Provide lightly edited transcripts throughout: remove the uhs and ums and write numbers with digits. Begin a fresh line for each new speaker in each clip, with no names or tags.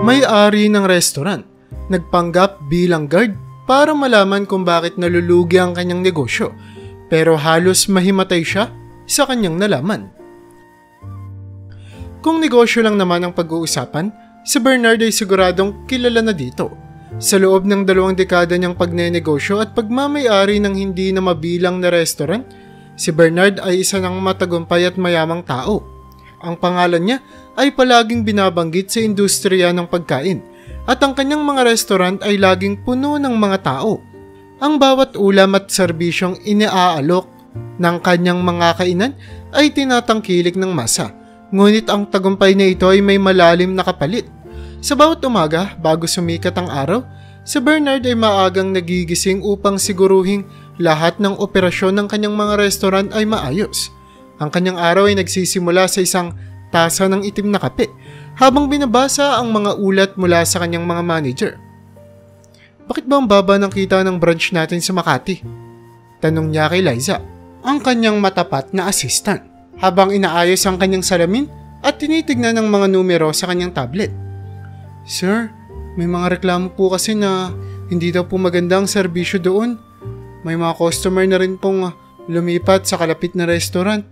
may-ari ng restaurant, nagpanggap bilang guard para malaman kung bakit nalulugi ang kanyang negosyo, pero halos mahimatay siya sa kanyang nalaman. Kung negosyo lang naman ang pag-uusapan, si Bernard ay siguradong kilala na dito. Sa loob ng 2 dekada niyang pagnenegosyo at pagmamay-ari ng hindi na mabilang na restaurant, si Bernard ay isa ng matagumpay at mayamang tao. Ang pangalan niya ay palaging binabanggit sa industriya ng pagkain at ang kanyang mga restaurant ay laging puno ng mga tao. Ang bawat ulam at serbisyong iniaalok ng kanyang mga kainan ay tinatangkilik ng masa, ngunit ang tagumpay na ito ay may malalim na kapalit. Sa bawat umaga, bago sumikat ang araw, si Bernard ay maagang nagigising upang siguruhing lahat ng operasyon ng kanyang mga restaurant ay maayos. Ang kanyang araw ay nagsisimula sa isang tasa ng itim na kape habang binabasa ang mga ulat mula sa kanyang mga manager. "Bakit ba ang baba ng kita ng branch natin sa Makati?" tanong niya kay Liza, ang kanyang matapat na assistant, habang inaayos ang kanyang salamin at tinitignan ng mga numero sa kanyang tablet. "Sir, may mga reklamo po kasi na hindi daw po maganda ang serbisyo doon. May mga customer na rin pong lumipat sa kalapit na restaurant."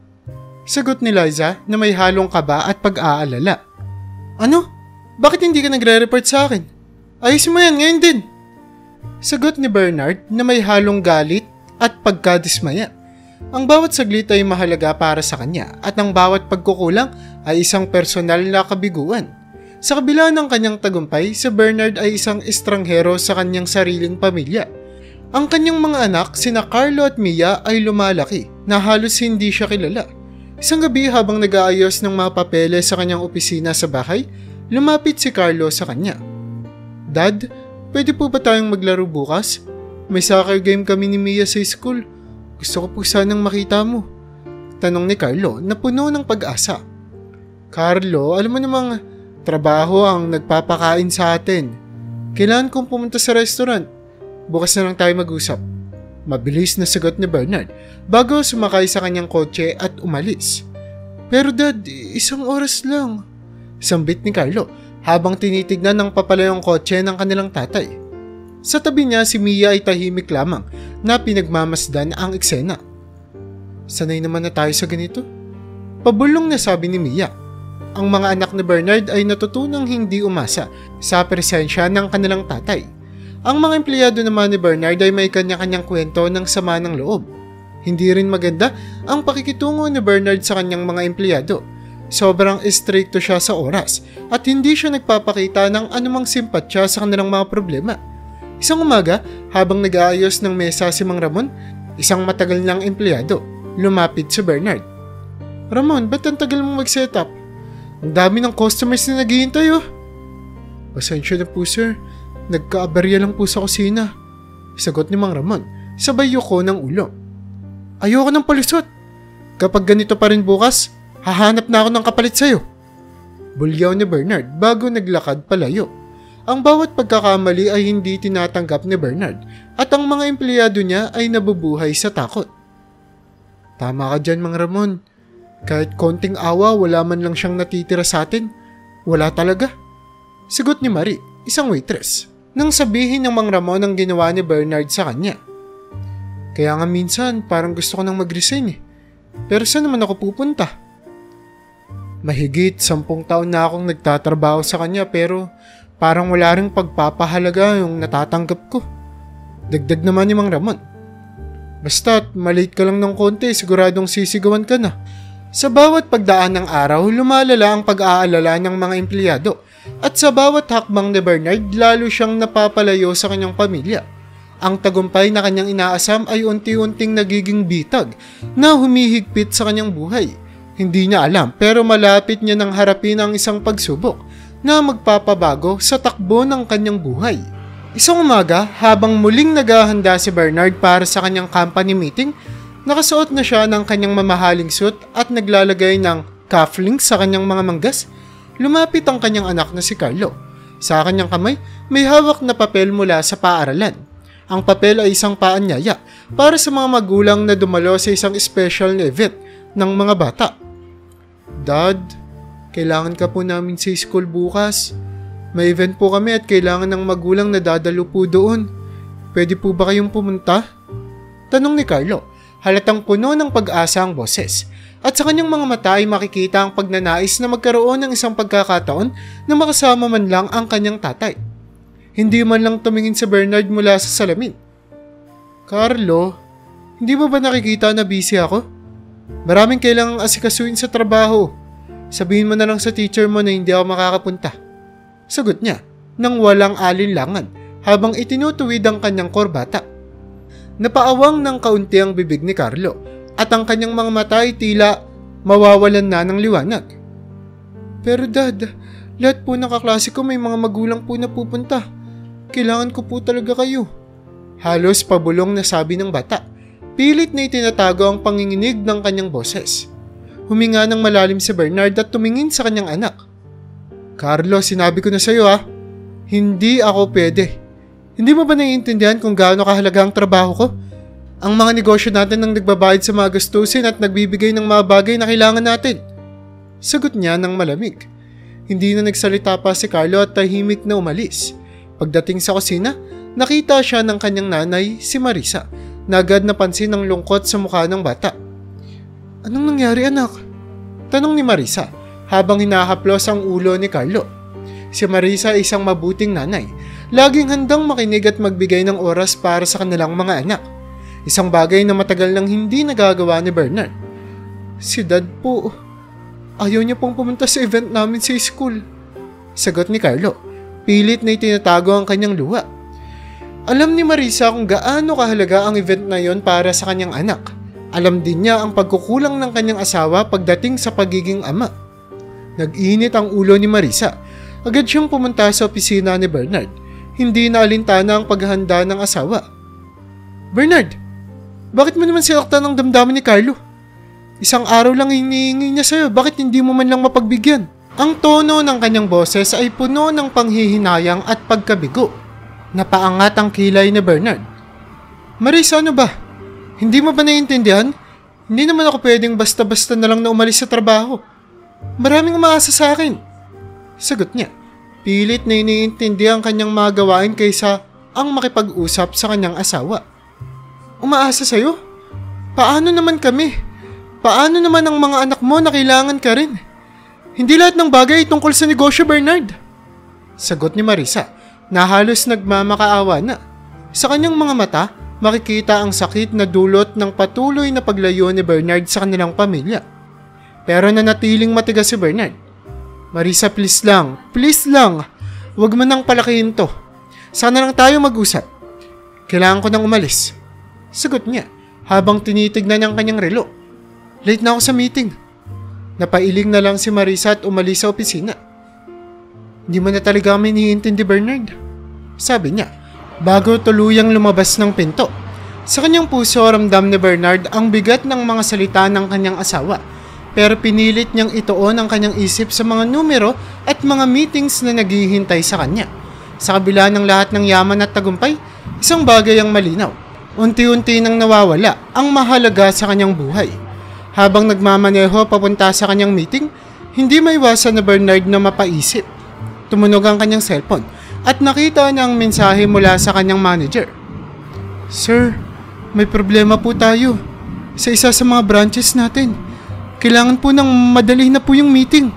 Sagot ni Liza na may halong kaba at pag-aalala. "Ano? Bakit hindi ka nagre-report sa akin? Ayusin mo yan ngayon din." Sagot ni Bernard na may halong galit at pagkadismaya. Ang bawat saglit ay mahalaga para sa kanya at ang bawat pagkukulang ay isang personal na kabiguan. Sa kabila ng kanyang tagumpay, si Bernard ay isang estranghero sa kanyang sariling pamilya. Ang kanyang mga anak, sina Carlo at Mia, ay lumalaki na halos hindi siya kilala. Isang gabi habang nag-aayos ng mga papeles sa kanyang opisina sa bahay, lumapit si Carlo sa kanya. "Dad, pwede po ba tayong maglaro bukas? May soccer game kami ni Mia sa school. Gusto ko po sanang makita mo." Tanong ni Carlo na puno ng pag-asa. "Carlo, alam mo namang trabaho ang nagpapakain sa atin. Kailangan kong pumunta sa restaurant. Bukas na lang tayo mag-usap." Mabilis na sagot ni Bernard bago sumakay sa kanyang kotse at umalis. "Pero Dad, 1 oras lang," sambit ni Carlo habang tinitignan ng papalayong kotse ng kanilang tatay. Sa tabi niya si Mia ay tahimik lamang na pinagmamasdan ang eksena. "Sanay naman na tayo sa ganito," pabulong na sabi ni Mia. Ang mga anak ni Bernard ay natutunang hindi umasa sa presensya ng kanilang tatay. Ang mga empleyado naman ni Bernard ay may kanya-kanyang kwento ng sama ng loob. Hindi rin maganda ang pakikitungo ni Bernard sa kanyang mga empleyado. Sobrang istrikto siya sa oras at hindi siya nagpapakita ng anumang simpatsya sa kanilang mga problema. Isang umaga, habang nag-aayos ng mesa si Mang Ramon, isang matagal niyang empleyado, lumapit si Bernard. "Ramon, ba't ang tagal mong mag-setup? Ang dami ng customers na naghihintay oh." "Pasensya na po sir, nagka-aberya lang po sa kusina," sagot ni Mang Ramon, sabay yuko ng ulo. "Ayoko ng palusot. Kapag ganito pa rin bukas, hahanap na ako ng kapalit sa'yo." Bulyaw ni Bernard bago naglakad palayo. Ang bawat pagkakamali ay hindi tinatanggap ni Bernard at ang mga empleyado niya ay nabubuhay sa takot. "Tama ka dyan, Mang Ramon. Kahit konting awa, wala man lang siyang natitira sa atin. Wala talaga," sagot ni Marie, isang waitress, nang sabihin ng Mang Ramon ang ginawa ni Bernard sa kanya. "Kaya nga minsan parang gusto ko nang mag-resign eh. Pero saan naman ako pupunta? Mahigit 10 taon na akong nagtatrabaho sa kanya pero parang wala ring pagpapahalaga yung natatanggap ko," dagdag naman ni Mang Ramon. "Basta't malate ka lang ng konti, siguradong sisigawan ka na." Sa bawat pagdaan ng araw, lumalala ang pag-aalala ng mga empleyado at sa bawat hakbang ni Bernard, lalo siyang napapalayo sa kanyang pamilya. Ang tagumpay na kanyang inaasam ay unti-unting nagiging bitag na humihigpit sa kanyang buhay. Hindi niya alam pero malapit niya nang harapin ang isang pagsubok na magpapabago sa takbo ng kanyang buhay. Isang umaga, habang muling naghahanda si Bernard para sa kanyang company meeting, nakasuot na siya ng kanyang mamahaling suit at naglalagay ng cufflinks sa kanyang mga manggas. Lumapit ang kanyang anak na si Carlo. Sa kanyang kamay, may hawak na papel mula sa paaralan. Ang papel ay isang paanyaya para sa mga magulang na dumalo sa isang special na event ng mga bata. "Dad, kailangan ka po namin sa school bukas. May event po kami at kailangan ng magulang na dadalo po doon. Pwede po ba kayong pumunta? Tanong ni Carlo. Halatang puno ng pag-asa ang boses. At sa kanyang mga mata ay makikita ang pagnanais na magkaroon ng isang pagkakataon na makasama man lang ang kanyang tatay. Hindi man lang tumingin si Bernard mula sa salamin. Carlo, hindi mo ba nakikita na busy ako? Maraming kailangang asikasuin sa trabaho. Sabihin mo na lang sa teacher mo na hindi ako makakapunta. Sagot niya nang walang alinlangan habang itinutuwid ang kanyang korbata. Napaawang ng kaunti ang bibig ni Carlo at ang kanyang mga mata ay tila mawawalan na ng liwanag. Pero Dad, lahat po ng kaklase ko may mga magulang po na pupunta. Kailangan ko po talaga kayo. Halos pabulong na sabi ng bata. Pilit na itinatago ang panginginig ng kanyang boses. Huminga ng malalim si Bernard at tumingin sa kanyang anak. Carlo, sinabi ko na sa iyo hindi ako pwede. Hindi mo ba naiintindihan kung gaano kahalaga ang trabaho ko? Ang mga negosyo natin ang nagbabayad sa mga gastusin at nagbibigay ng mga bagay na kailangan natin. Sagot niya ng malamig. Hindi na nagsalita pa si Carlo at tahimik na umalis. Pagdating sa kusina, nakita siya ng kanyang nanay, si Marisa, na agad napansin ang lungkot sa mukha ng bata. Anong nangyari anak? Tanong ni Marisa habang hinahaplos ang ulo ni Carlo. Si Marisa ay isang mabuting nanay. Laging handang makinig at magbigay ng oras para sa kanilang mga anak. Isang bagay na matagal nang hindi nagagawa ni Bernard. Si Dad po, ayaw niya pong pumunta sa event namin sa school. Sagot ni Carlo. Pilit na itinatago ang kanyang luha. Alam ni Marisa kung gaano kahalaga ang event na yon para sa kanyang anak. Alam din niya ang pagkukulang ng kanyang asawa pagdating sa pagiging ama. Nag-init ang ulo ni Marisa. Agad siyang pumunta sa opisina ni Bernard. Hindi na alintana ang paghahanda ng asawa. Bernard, bakit mo naman sinaktan ng damdamin ni Carlo? Isang araw lang hinihingi niya sa'yo, bakit hindi mo man lang mapagbigyan? Ang tono ng kanyang boses ay puno ng panghihinayang at pagkabigo. Napaangat ang kilay ni Bernard. Marisa, ano ba? Hindi mo ba naiintindihan? Hindi naman ako pwedeng basta-basta na lang na umalis sa trabaho. Maraming umaasa sa akin. Sagot niya. Pilit na iniintindi ang kanyang mga gawain kaysa ang makipag-usap sa kanyang asawa. Umaasa sa'yo? Paano naman kami? Paano naman ang mga anak mo na kailangan ka rin? Hindi lahat ng bagay tungkol sa negosyo, Bernard. Sagot ni Marisa na halos nagmamakaawa na. Sa kanyang mga mata, makikita ang sakit na dulot ng patuloy na paglayo ni Bernard sa kanilang pamilya. Pero nanatiling matigas si Bernard. Marisa, please lang, huwag mo nang palakihin to. Sana lang tayo mag-usap. Kailangan ko nang umalis. Sagot niya habang tinitignan ang kanyang relo. Late na ako sa meeting. Napailing na lang si Marisa at umalis sa opisina. Hindi mo na talaga kami iniintindi, Bernard. Sabi niya bago tuluyang lumabas ng pinto. Sa kanyang puso ramdam ni Bernard ang bigat ng mga salita ng kanyang asawa. Pero pinilit niyang ituon ang kanyang isip sa mga numero at mga meetings na naghihintay sa kanya. Sa kabila ng lahat ng yaman at tagumpay, isang bagay ang malinaw. Unti-unti nang nawawala ang mahalaga sa kanyang buhay. Habang nagmamaneho papunta sa kanyang meeting, hindi maiwasan na Bernard na mapaisip. Tumunog ang kanyang cellphone at nakita niya ang mensahe mula sa kanyang manager. Sir, may problema po tayo sa isa sa mga branches natin. Kailangan po ng madali na po yung meeting.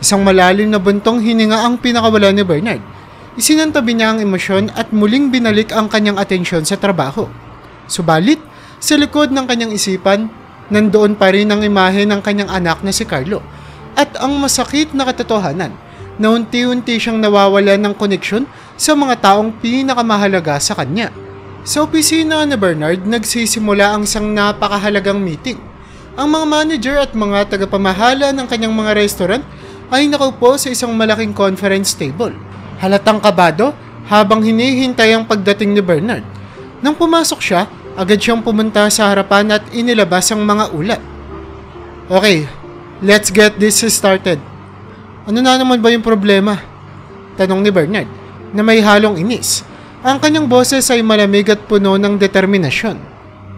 Isang malalim na buntong hininga ang pinakawala ni Bernard. Isinantabi niya ang emosyon at muling binalik ang kanyang atensyon sa trabaho. Subalit, sa likod ng kanyang isipan, nandoon pa rin ang imahe ng kanyang anak na si Carlo. At ang masakit na katotohanan na unti-unti siyang nawawalan ng koneksyon sa mga taong pinakamahalaga sa kanya. Sa opisina ni Bernard, nagsisimula ang isang napakahalagang meeting. Ang mga manager at mga tagapamahala ng kanyang mga restaurant ay nakaupo sa isang malaking conference table. Halatang kabado habang hinihintay ang pagdating ni Bernard. Nang pumasok siya, agad siyang pumunta sa harapan at inilabas ang mga ulat. Okay, let's get this started. Ano na naman ba yung problema? Tanong ni Bernard na may halong inis. Ang kanyang boses ay malamig at puno ng determinasyon.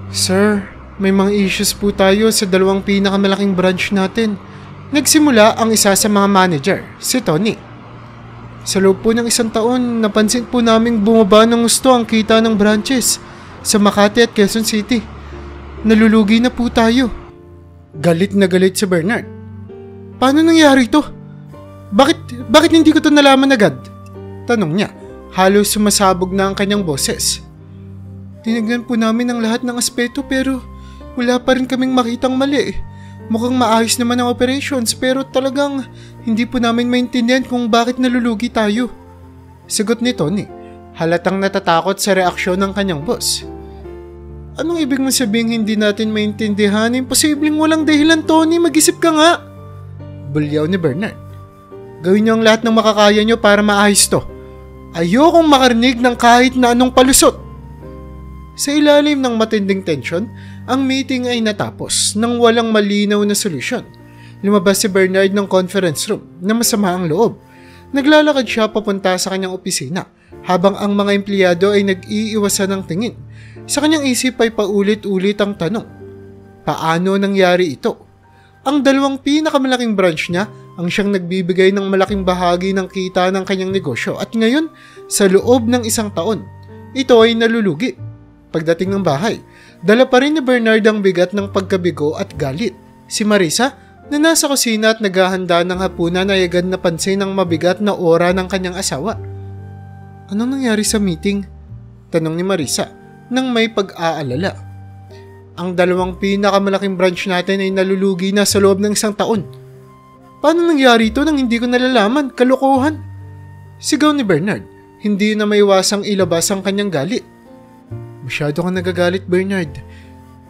Sir, may mga issues po tayo sa dalawang pinakamalaking branch natin. Nagsimula ang isa sa mga manager, si Tony. Sa loob po ng 1 taon, napansin po naming bumaba ng gusto ang kita ng branches sa Makati at Quezon City. Nalulugi na po tayo. Galit na galit si Bernard. Paano nangyari ito? Bakit hindi ko ito nalaman agad? Tanong niya. Halos sumasabog na ang kanyang boses. Tinignan po namin ang lahat ng aspeto pero wala pa rin kaming makitang mali. Mukhang maayos naman ang operations pero talagang hindi po namin maintindihan kung bakit nalulugi tayo. Sagot ni Tony, halatang natatakot sa reaksyon ng kanyang boss. Anong ibig mong sabihin hindi natin maintindihan? Imposibleng walang dahilan, Tony. Mag-isip ka nga. Bulyaw ni Bernard. Gawin niyo ang lahat ng makakaya niyo para maayos to. Ayokong makarinig ng kahit na anong palusot. Sa ilalim ng matinding tensyon, ang meeting ay natapos nang walang malinaw na solusyon. Lumabas si Bernard ng conference room na masama ang loob. Naglalakad siya papunta sa kanyang opisina habang ang mga empleyado ay nag-iiwasan ng tingin. Sa kanyang isip ay paulit-ulit ang tanong, paano nangyari ito? Ang 2 pinakamalaking branch niya ang siyang nagbibigay ng malaking bahagi ng kita ng kanyang negosyo at ngayon, sa loob ng 1 taon, ito ay nalulugi. Pagdating ng bahay, dala pa rin ni Bernard ang bigat ng pagkabigo at galit. Si Marisa, na nasa kusina at naghahanda ng hapunan ay agad napansin ang mabigat na aura ng kanyang asawa. Anong nangyari sa meeting? Tanong ni Marisa nang may pag-aalala. Ang 2 pinakamalaking branch natin ay nalulugi na sa loob ng 1 taon. Paano nangyari ito nang hindi ko nalalaman? Kalokohan! Sigaw ni Bernard, hindi na maiwasang ilabas ang kanyang galit. Masyado kang nagagalit, Bernard.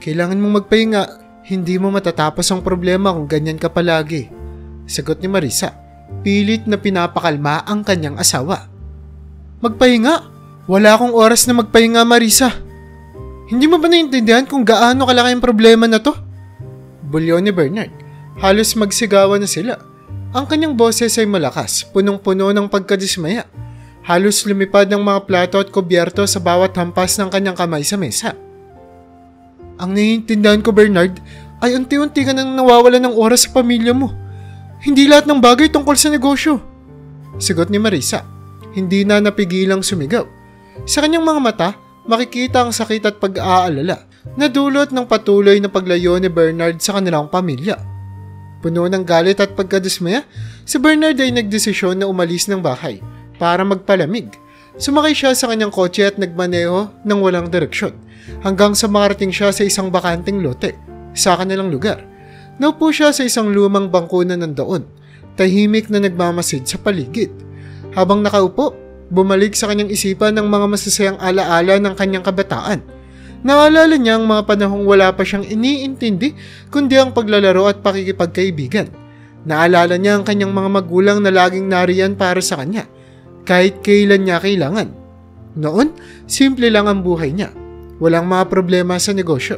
Kailangan mong magpahinga. Hindi mo matatapos ang problema kung ganyan ka palagi. Sagot ni Marisa, pilit na pinapakalma ang kanyang asawa. Magpahinga? Wala akong oras na magpahinga, Marisa. Hindi mo ba naiintindihan kung gaano kalaki ang problema na to? Bulyo ni Bernard. Halos magsigawan na sila. Ang kanyang boses ay malakas, punong-puno ng pagkadismaya. Halos lumipad ng mga plato at kubyerto sa bawat hampas ng kanyang kamay sa mesa. Ang naiintindihan ko, Bernard, ay unti-unti ka nang nawawala ng oras sa pamilya mo. Hindi lahat ng bagay tungkol sa negosyo. Sagot ni Marisa, hindi na napigilang sumigaw. Sa kanyang mga mata, makikita ang sakit at pag-aalala na dulot ng patuloy na paglayo ni Bernard sa kanilang pamilya. Puno ng galit at pagkadismaya, si Bernard ay nagdesisyon na umalis ng bahay para magpalamig. Sumakay siya sa kanyang kotse at nagmaneho ng walang direksyon hanggang sa makarating siya sa isang bakanting lote sa kanilang lugar. Naupo siya sa isang lumang bangko na nandoon, tahimik na nagmamasid sa paligid. Habang nakaupo, bumalik sa kanyang isipan ng mga masasayang alaala ng kanyang kabataan. Naalala niya ang mga panahong wala pa siyang iniintindi kundi ang paglalaro at pakikipagkaibigan. Naalala niya ang kanyang mga magulang na laging nariyan para sa kanya kahit kailan niya kailangan. Noon, simple lang ang buhay niya. Walang mga problema sa negosyo.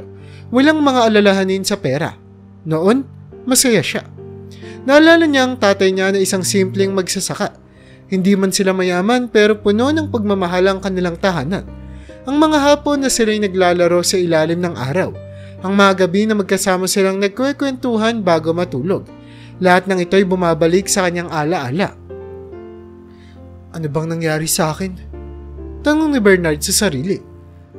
Walang mga alalahanin sa pera. Noon, masaya siya. Naalala niya ang tatay niya na isang simpleng magsasaka. Hindi man sila mayaman pero puno ng pagmamahal ang kanilang tahanan. Ang mga hapon na sila'y naglalaro sa ilalim ng araw. Ang mga gabi na magkasama silang nagkwekwentuhan bago matulog. Lahat ng ito'y bumabalik sa kanyang alaala. Ano bang nangyari sa akin? Tanong ni Bernard sa sarili.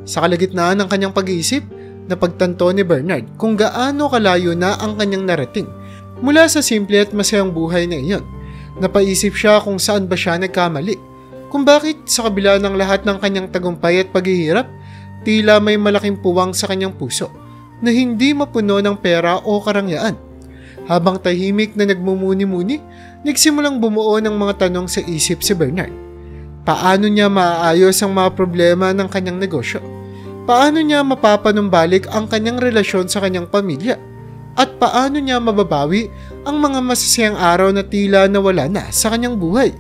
Sa kalagitnaan ng kanyang pag-iisip, napagtanto ni Bernard kung gaano kalayo na ang kanyang narating mula sa simple at masayang buhay na iyon. Napaisip siya kung saan ba siya nagkamali, kung bakit sa kabila ng lahat ng kanyang tagumpay at paghihirap, tila may malaking puwang sa kanyang puso na hindi mapuno ng pera o karangyaan. Habang tahimik na nagmumuni-muni, nagsimulang bumuo ng mga tanong sa isip si Bernard. Paano niya maaayos ang mga problema ng kanyang negosyo? Paano niya mapapanumbalik ang kanyang relasyon sa kanyang pamilya? At paano niya mababawi ang mga masasayang araw na tila nawala na sa kanyang buhay?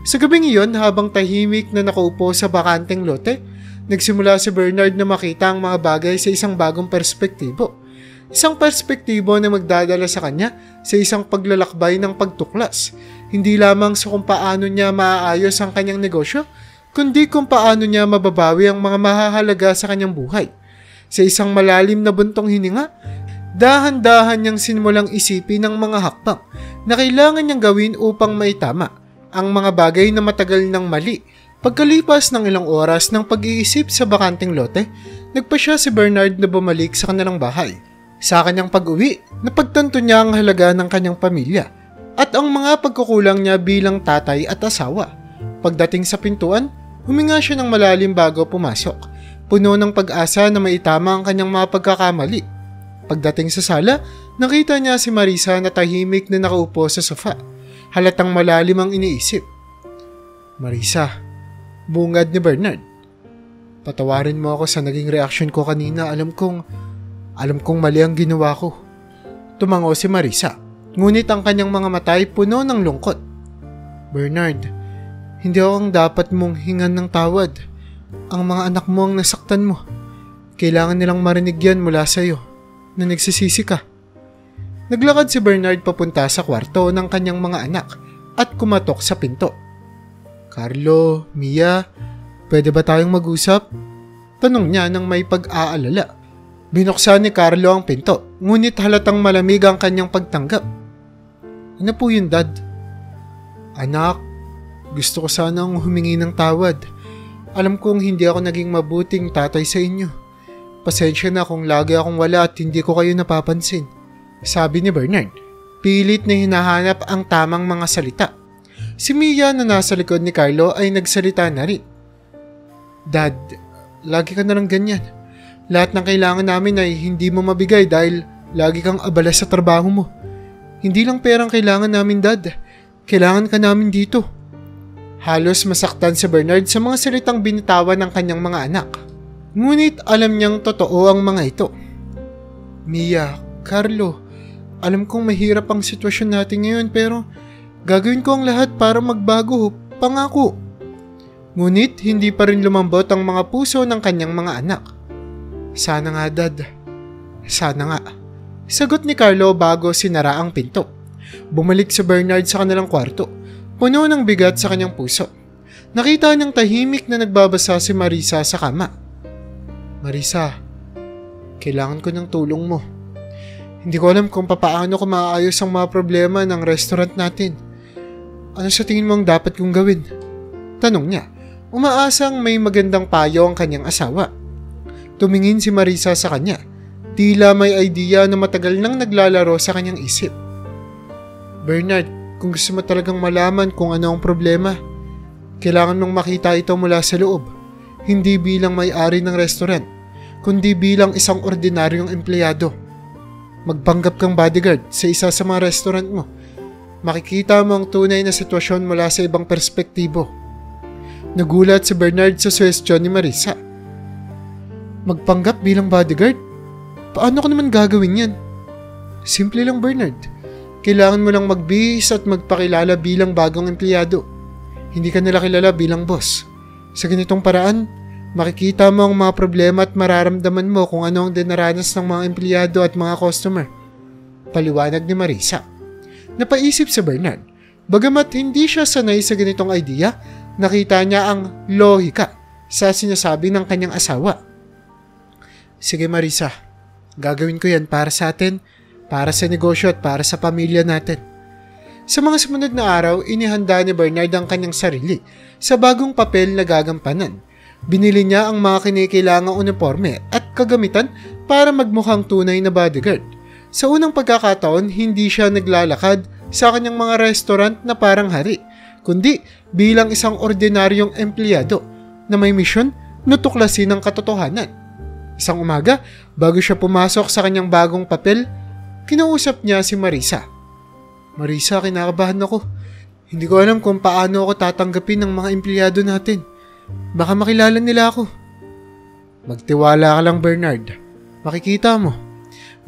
Sa gabing iyon, habang tahimik na nakaupo sa bakanteng lote, nagsimula si Bernard na makita ang mga bagay sa isang bagong perspektibo. Isang perspektibo na magdadala sa kanya sa isang paglalakbay ng pagtuklas. Hindi lamang sa kung paano niya maaayos ang kanyang negosyo, kundi kung paano niya mababawi ang mga mahahalaga sa kanyang buhay. Sa isang malalim na buntong hininga, dahan-dahan niyang sinimulang isipin ang mga hakbang na kailangan niyang gawin upang maitama ang mga bagay na matagal nang mali. Pagkalipas ng ilang oras ng pag-iisip sa bakanting lote, nagpasya si Bernard na bumalik sa kanilang bahay. Sa kanyang pag-uwi, napagtanto niya ang halaga ng kanyang pamilya at ang mga pagkukulang niya bilang tatay at asawa. Pagdating sa pintuan, huminga siya ng malalim bago pumasok, puno ng pag-asa na maitama ang kanyang mga pagkakamali. Pagdating sa sala, nakita niya si Marisa na tahimik na nakaupo sa sofa. Halatang malalim ang iniisip. "Marisa," bungad ni Bernard, "patawarin mo ako sa naging reaksyon ko kanina. Alam kong mali ang ginawa ko." Tumango si Marisa, ngunit ang kanyang mga mata ay puno ng lungkot. "Bernard, hindi ako ang dapat mong hingan ng tawad. Ang mga anak mo ang nasaktan mo. Kailangan nilang marinig yan mula sa'yo na nagsisisi ka." Naglakad si Bernard papunta sa kwarto ng kanyang mga anak at kumatok sa pinto. "Carlo, Mia, pwede ba tayong mag-usap?" Tanong niya nang may pag-aalala. Binuksan ni Carlo ang pinto, ngunit halatang malamig ang kanyang pagtanggap. "Ano po yun, Dad?" "Anak, gusto ko sanang humingi ng tawad. Alam kong hindi ako naging mabuting tatay sa inyo. Pasensya na kung lagi akong wala at hindi ko kayo napapansin," sabi ni Bernard. Pilit na hinahanap ang tamang mga salita. Si Mia na nasa likod ni Carlo ay nagsalita na rin. "Dad, lagi ka na lang ganyan. Lahat ng kailangan namin ay hindi mo mabigay dahil lagi kang abala sa trabaho mo. Hindi lang perang kailangan namin, Dad. Kailangan ka namin dito." Halos masaktan si Bernard sa mga salitang binitawan ng kanyang mga anak. Ngunit alam niyang totoo ang mga ito. "Mia, Carlo, alam kong mahirap ang sitwasyon natin ngayon pero gagawin ko ang lahat para magbago, pangako." Ngunit hindi pa rin lumambot ang mga puso ng kanyang mga anak. "Sana nga, Dad. Sana nga," sagot ni Carlo bago sinara ang pinto. Bumalik si Bernard sa kanilang kwarto, puno ng bigat sa kanyang puso. Nakita niyang tahimik na nagbabasa si Marisa sa kama. "Marisa, kailangan ko ng tulong mo. Hindi ko alam kung papaano ko maaayos ang mga problema ng restaurant natin. Ano sa tingin mo ang dapat kong gawin?" Tanong niya. Umaasang may magandang payo ang kanyang asawa. Tumingin si Marisa sa kanya. Tila may idea na matagal nang naglalaro sa kanyang isip. "Bernard, kung gusto mo talagang malaman kung ano ang problema, kailangan mong makita ito mula sa loob. Hindi bilang may-ari ng restaurant, kundi bilang isang ordinaryong empleyado. Magpanggap kang bodyguard sa isa sa mga restaurant mo. Makikita mo ang tunay na sitwasyon mula sa ibang perspektibo." Nagulat si Bernard sa suwestyon ni Marisa. "Magpanggap bilang bodyguard? Paano ko naman gagawin yan?" "Simple lang, Bernard. Kailangan mo lang magbihis at magpakilala bilang bagong empleyado. Hindi ka nila kilala bilang boss. Sa ganitong paraan, makikita mo ang mga problema at mararamdaman mo kung ano ang dinaranas ng mga empleyado at mga customer," paliwanag ni Marisa. Napaisip si Bernard. Bagamat hindi siya sanay sa ganitong idea, nakita niya ang lohika sa sinasabi ng kanyang asawa. "Sige, Marisa, gagawin ko yan para sa atin, para sa negosyo at para sa pamilya natin." Sa mga sumunod na araw, inihanda ni Bernard ang kanyang sarili sa bagong papel na gagampanan. Binili niya ang mga kinikailangang uniforme at kagamitan para magmukhang tunay na bodyguard. Sa unang pagkakataon, hindi siya naglalakad sa kanyang mga restaurant na parang hari, kundi bilang isang ordinaryong empleyado na may misyon na tuklasin ang katotohanan. Isang umaga, bago siya pumasok sa kanyang bagong papel, kinausap niya si Marisa. "Marisa, kinakabahan ako. Hindi ko alam kung paano ako tatanggapin ng mga empleyado natin. Baka makilala nila ako." "Magtiwala ka lang, Bernard. Makikita mo.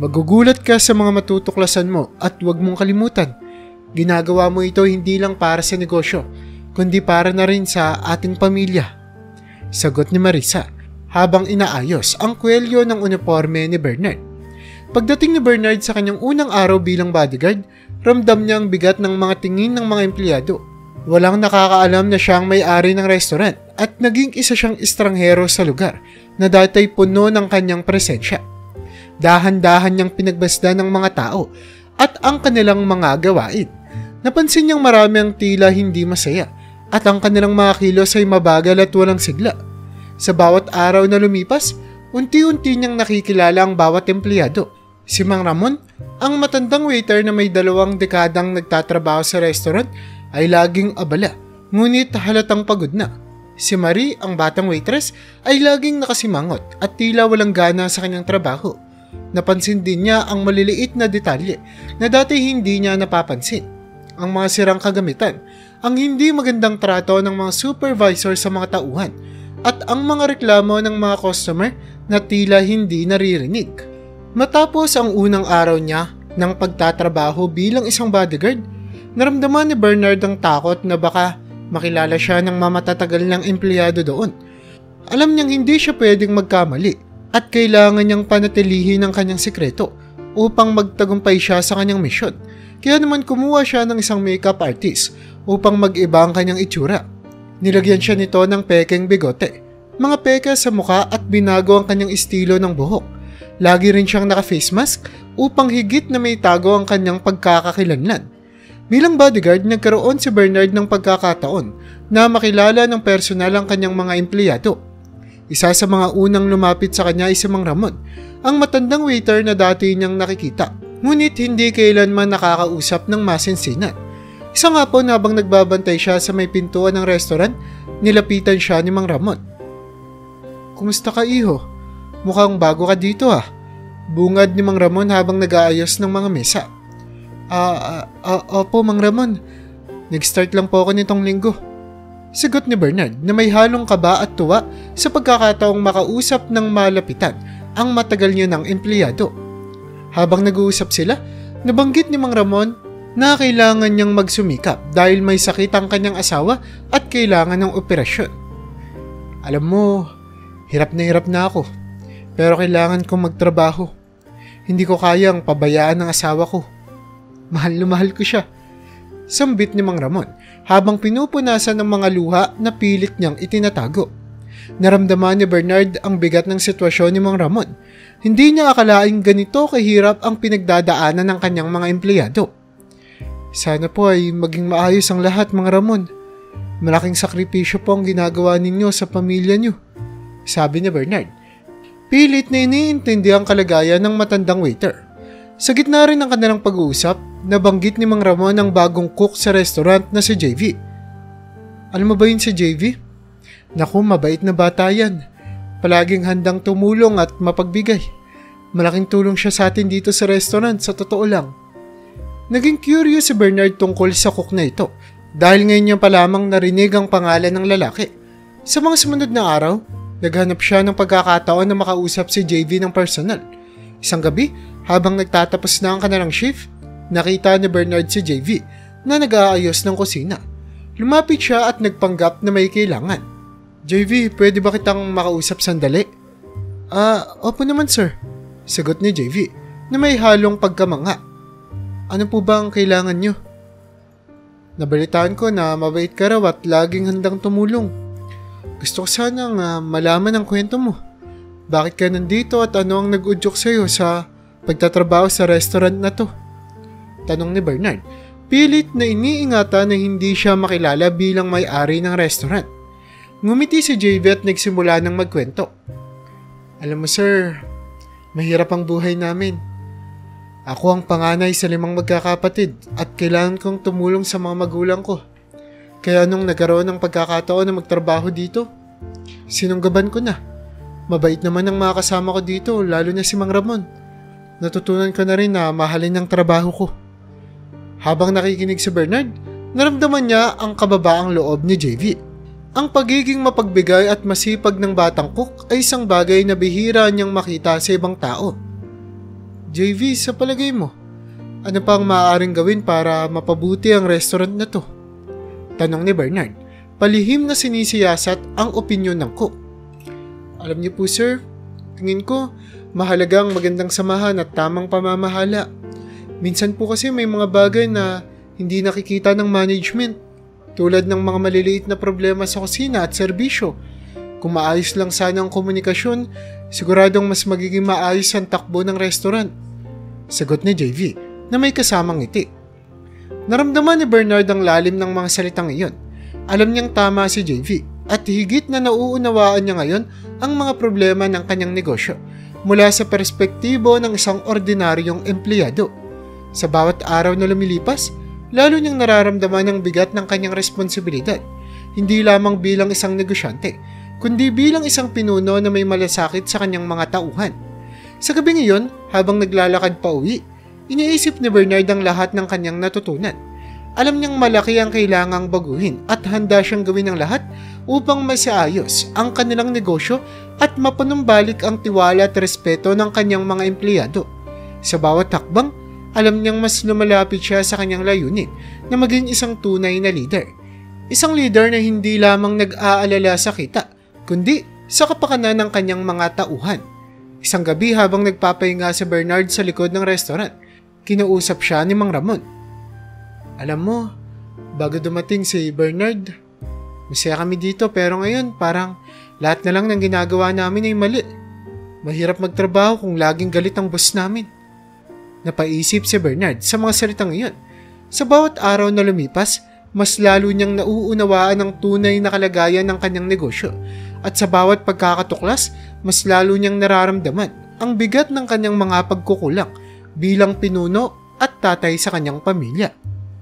Magugulat ka sa mga matutuklasan mo at huwag mong kalimutan. Ginagawa mo ito hindi lang para sa negosyo, kundi para na rin sa ating pamilya," sagot ni Marisa habang inaayos ang kwelyo ng uniforme ni Bernard. Pagdating ni Bernard sa kanyang unang araw bilang bodyguard, ramdam niya ang bigat ng mga tingin ng mga empleyado. Walang nakakaalam na siya ang may-ari ng restaurant at naging isa siyang estranghero sa lugar na dati puno ng kanyang presensya. Dahan-dahan niyang pinagbasdan ng mga tao at ang kanilang mga gawain. Napansin niyang marami ang tila hindi masaya at ang kanilang mga kilos ay mabagal at walang sigla. Sa bawat araw na lumipas, unti-unti niyang nakikilala ang bawat empleyado. Si Mang Ramon, ang matandang waiter na may 2 dekadang nagtatrabaho sa restaurant, ay laging abala, ngunit halatang pagod na. Si Marie, ang batang waitress, ay laging nakasimangot at tila walang gana sa kanyang trabaho. Napansin din niya ang maliliit na detalye na dati hindi niya napapansin. Ang mga sirang kagamitan, ang hindi magandang trato ng mga supervisor sa mga tauhan, at ang mga reklamo ng mga customer na tila hindi naririnig. Matapos ang unang araw niya ng pagtatrabaho bilang isang bodyguard, naramdaman ni Bernard ang takot na baka makilala siya ng mamatatagal ng empleyado doon. Alam niyang hindi siya pwedeng magkamali at kailangan niyang panatilihin ang kanyang sikreto upang magtagumpay siya sa kanyang misyon. Kaya naman kumuha siya ng isang makeup artist upang mag-iba ang kanyang itsura. Nilagyan siya nito ng pekeng bigote, mga peka sa muka at binago ang kanyang estilo ng buhok. Lagi rin siyang naka-face mask upang higit na may tago ang kanyang pagkakakilanlan. Bilang bodyguard, nagkaroon si Bernard ng pagkakataon na makilala ng personal ang kanyang mga empleyado. Isa sa mga unang lumapit sa kanya ay si Mang Ramon, ang matandang waiter na dati niyang nakikita, ngunit hindi kailanman nakakausap ng masinsinan. Isang hapon habang nagbabantay siya sa may pintuan ng restaurant, nilapitan siya ni Mang Ramon. "Kumusta ka, iho? Mukhang bago ka dito ah." Bungad ni Mang Ramon habang nag-aayos ng mga mesa. Opo, Mang Ramon. Nag-start lang po ako nitong linggo." Sagot ni Bernard na may halong kaba at tuwa sa pagkakataong makausap ng malapitan ang matagal niya ng empleyado. Habang nag-uusap sila, nabanggit ni Mang Ramon na kailangan niyang magsumikap dahil may sakit ang kanyang asawa at kailangan ng operasyon. "Alam mo, hirap na ako, pero kailangan kong magtrabaho. Hindi ko kayang pabayaan ng asawa ko. Mahal na mahal ko siya." Sambit ni Mang Ramon habang pinupunasan ng mga luha na pilit niyang itinatago. Naramdaman ni Bernard ang bigat ng sitwasyon ni Mang Ramon. Hindi niya akalaing ganito kahirap ang pinagdadaanan ng kanyang mga empleyado. "Sana po ay maging maayos ang lahat, Mang Ramon. Malaking sakripisyo po ang ginagawa ninyo sa pamilya niyo," sabi ni Bernard. Pilit na iniintindi ang kalagayan ng matandang waiter. Sa gitna rin ng kanilang pag-uusap, nabanggit ni Mang Ramon ang bagong cook sa restaurant na si JV. "Alam mo ba yun si JV? Naku, mabait na bata yan. Palaging handang tumulong at mapagbigay. Malaking tulong siya sa atin dito sa restaurant, sa totoo lang." Naging curious si Bernard tungkol sa cook na ito dahil ngayon niya pa lamang narinig ang pangalan ng lalaki. Sa mga sumunod na araw, naghanap siya ng pagkakataon na makausap si JV ng personal. Isang gabi, habang nagtatapos na ang kanilang shift, nakita ni Bernard si JV na nag-aayos ng kusina. Lumapit siya at nagpanggap na may kailangan. "JV, pwede ba kitang makausap sandali?" Opo naman sir," sagot ni JV na may halong pagkamangha. "Ano po ba ang kailangan niyo?" "Nabalitaan ko na mabait ka raw at laging handang tumulong. Gusto ko sanang malaman ang kwento mo. Bakit ka nandito at ano ang nag-udyok sa'yo sa pagtatrabaho sa restaurant na to?" Tanong ni Bernard. Pilit na iniingatan na hindi siya makilala bilang may-ari ng restaurant. Ngumiti si JV at nagsimula ng magkwento. "Alam mo sir, mahirap ang buhay namin. Ako ang panganay sa 5 magkakapatid at kailangan kong tumulong sa mga magulang ko. Kaya nung nagkaroon ng pagkakataon na magtrabaho dito, sinunggaban ko na. Mabait naman ang mga kasama ko dito, lalo na si Mang Ramon. Natutunan ko na rin na mahalin ang trabaho ko." Habang nakikinig si Bernard, naramdaman niya ang kababaang loob ni JV. Ang pagiging mapagbigay at masipag ng batang cook ay isang bagay na bihira niyang makita sa ibang tao. "JV, sa palagay mo, ano pa ang maaaring gawin para mapabuti ang restaurant na to?" Tanong ni Bernard, palihim na sinisiyasat ang opinyon ng cook. "Alam niyo po sir, tingin ko mahalagang magandang samahan at tamang pamamahala. Minsan po kasi may mga bagay na hindi nakikita ng management, tulad ng mga maliliit na problema sa kusina at serbisyo. Kung maayos lang sana ang komunikasyon, siguradong mas magiging maayos ang takbo ng restaurant." Sagot ni JV na may kasamang ngiti. Naramdaman ni Bernard ang lalim ng mga salitang iyon. Alam niyang tama si JV at higit na nauunawaan niya ngayon ang mga problema ng kanyang negosyo mula sa perspektibo ng isang ordinaryong empleyado. Sa bawat araw na lumilipas, lalo niyang nararamdaman ang bigat ng kanyang responsibilidad, hindi lamang bilang isang negosyante, kundi bilang isang pinuno na may malasakit sa kanyang mga tauhan. Sa gabing iyon, habang naglalakad pa uwi, iniisip ni Bernard ang lahat ng kanyang natutunan. Alam niyang malaki ang kailangang baguhin at handa siyang gawin ang lahat upang masiayos ang kanilang negosyo at mapanumbalik ang tiwala at respeto ng kanyang mga empleyado. Sa bawat hakbang, alam niyang mas lumalapit siya sa kanyang layunin na maging isang tunay na leader. Isang leader na hindi lamang nag-aalala sa kita, kundi sa kapakanan ng kanyang mga tauhan. Isang gabi habang nagpapahinga si Bernard sa likod ng restaurant, kinausap siya ni Mang Ramon. Alam mo, bago dumating si Bernard, masaya kami dito pero ngayon parang lahat na lang ng ginagawa namin ay mali. Mahirap magtrabaho kung laging galit ang boss namin. Napaisip si Bernard sa mga salitang iyon. Sa bawat araw na lumipas, mas lalo niyang nauunawaan ang tunay na kalagayan ng kanyang negosyo at sa bawat pagkakatuklas, mas lalo niyang nararamdaman ang bigat ng kanyang mga pagkukulang bilang pinuno at tatay sa kanyang pamilya.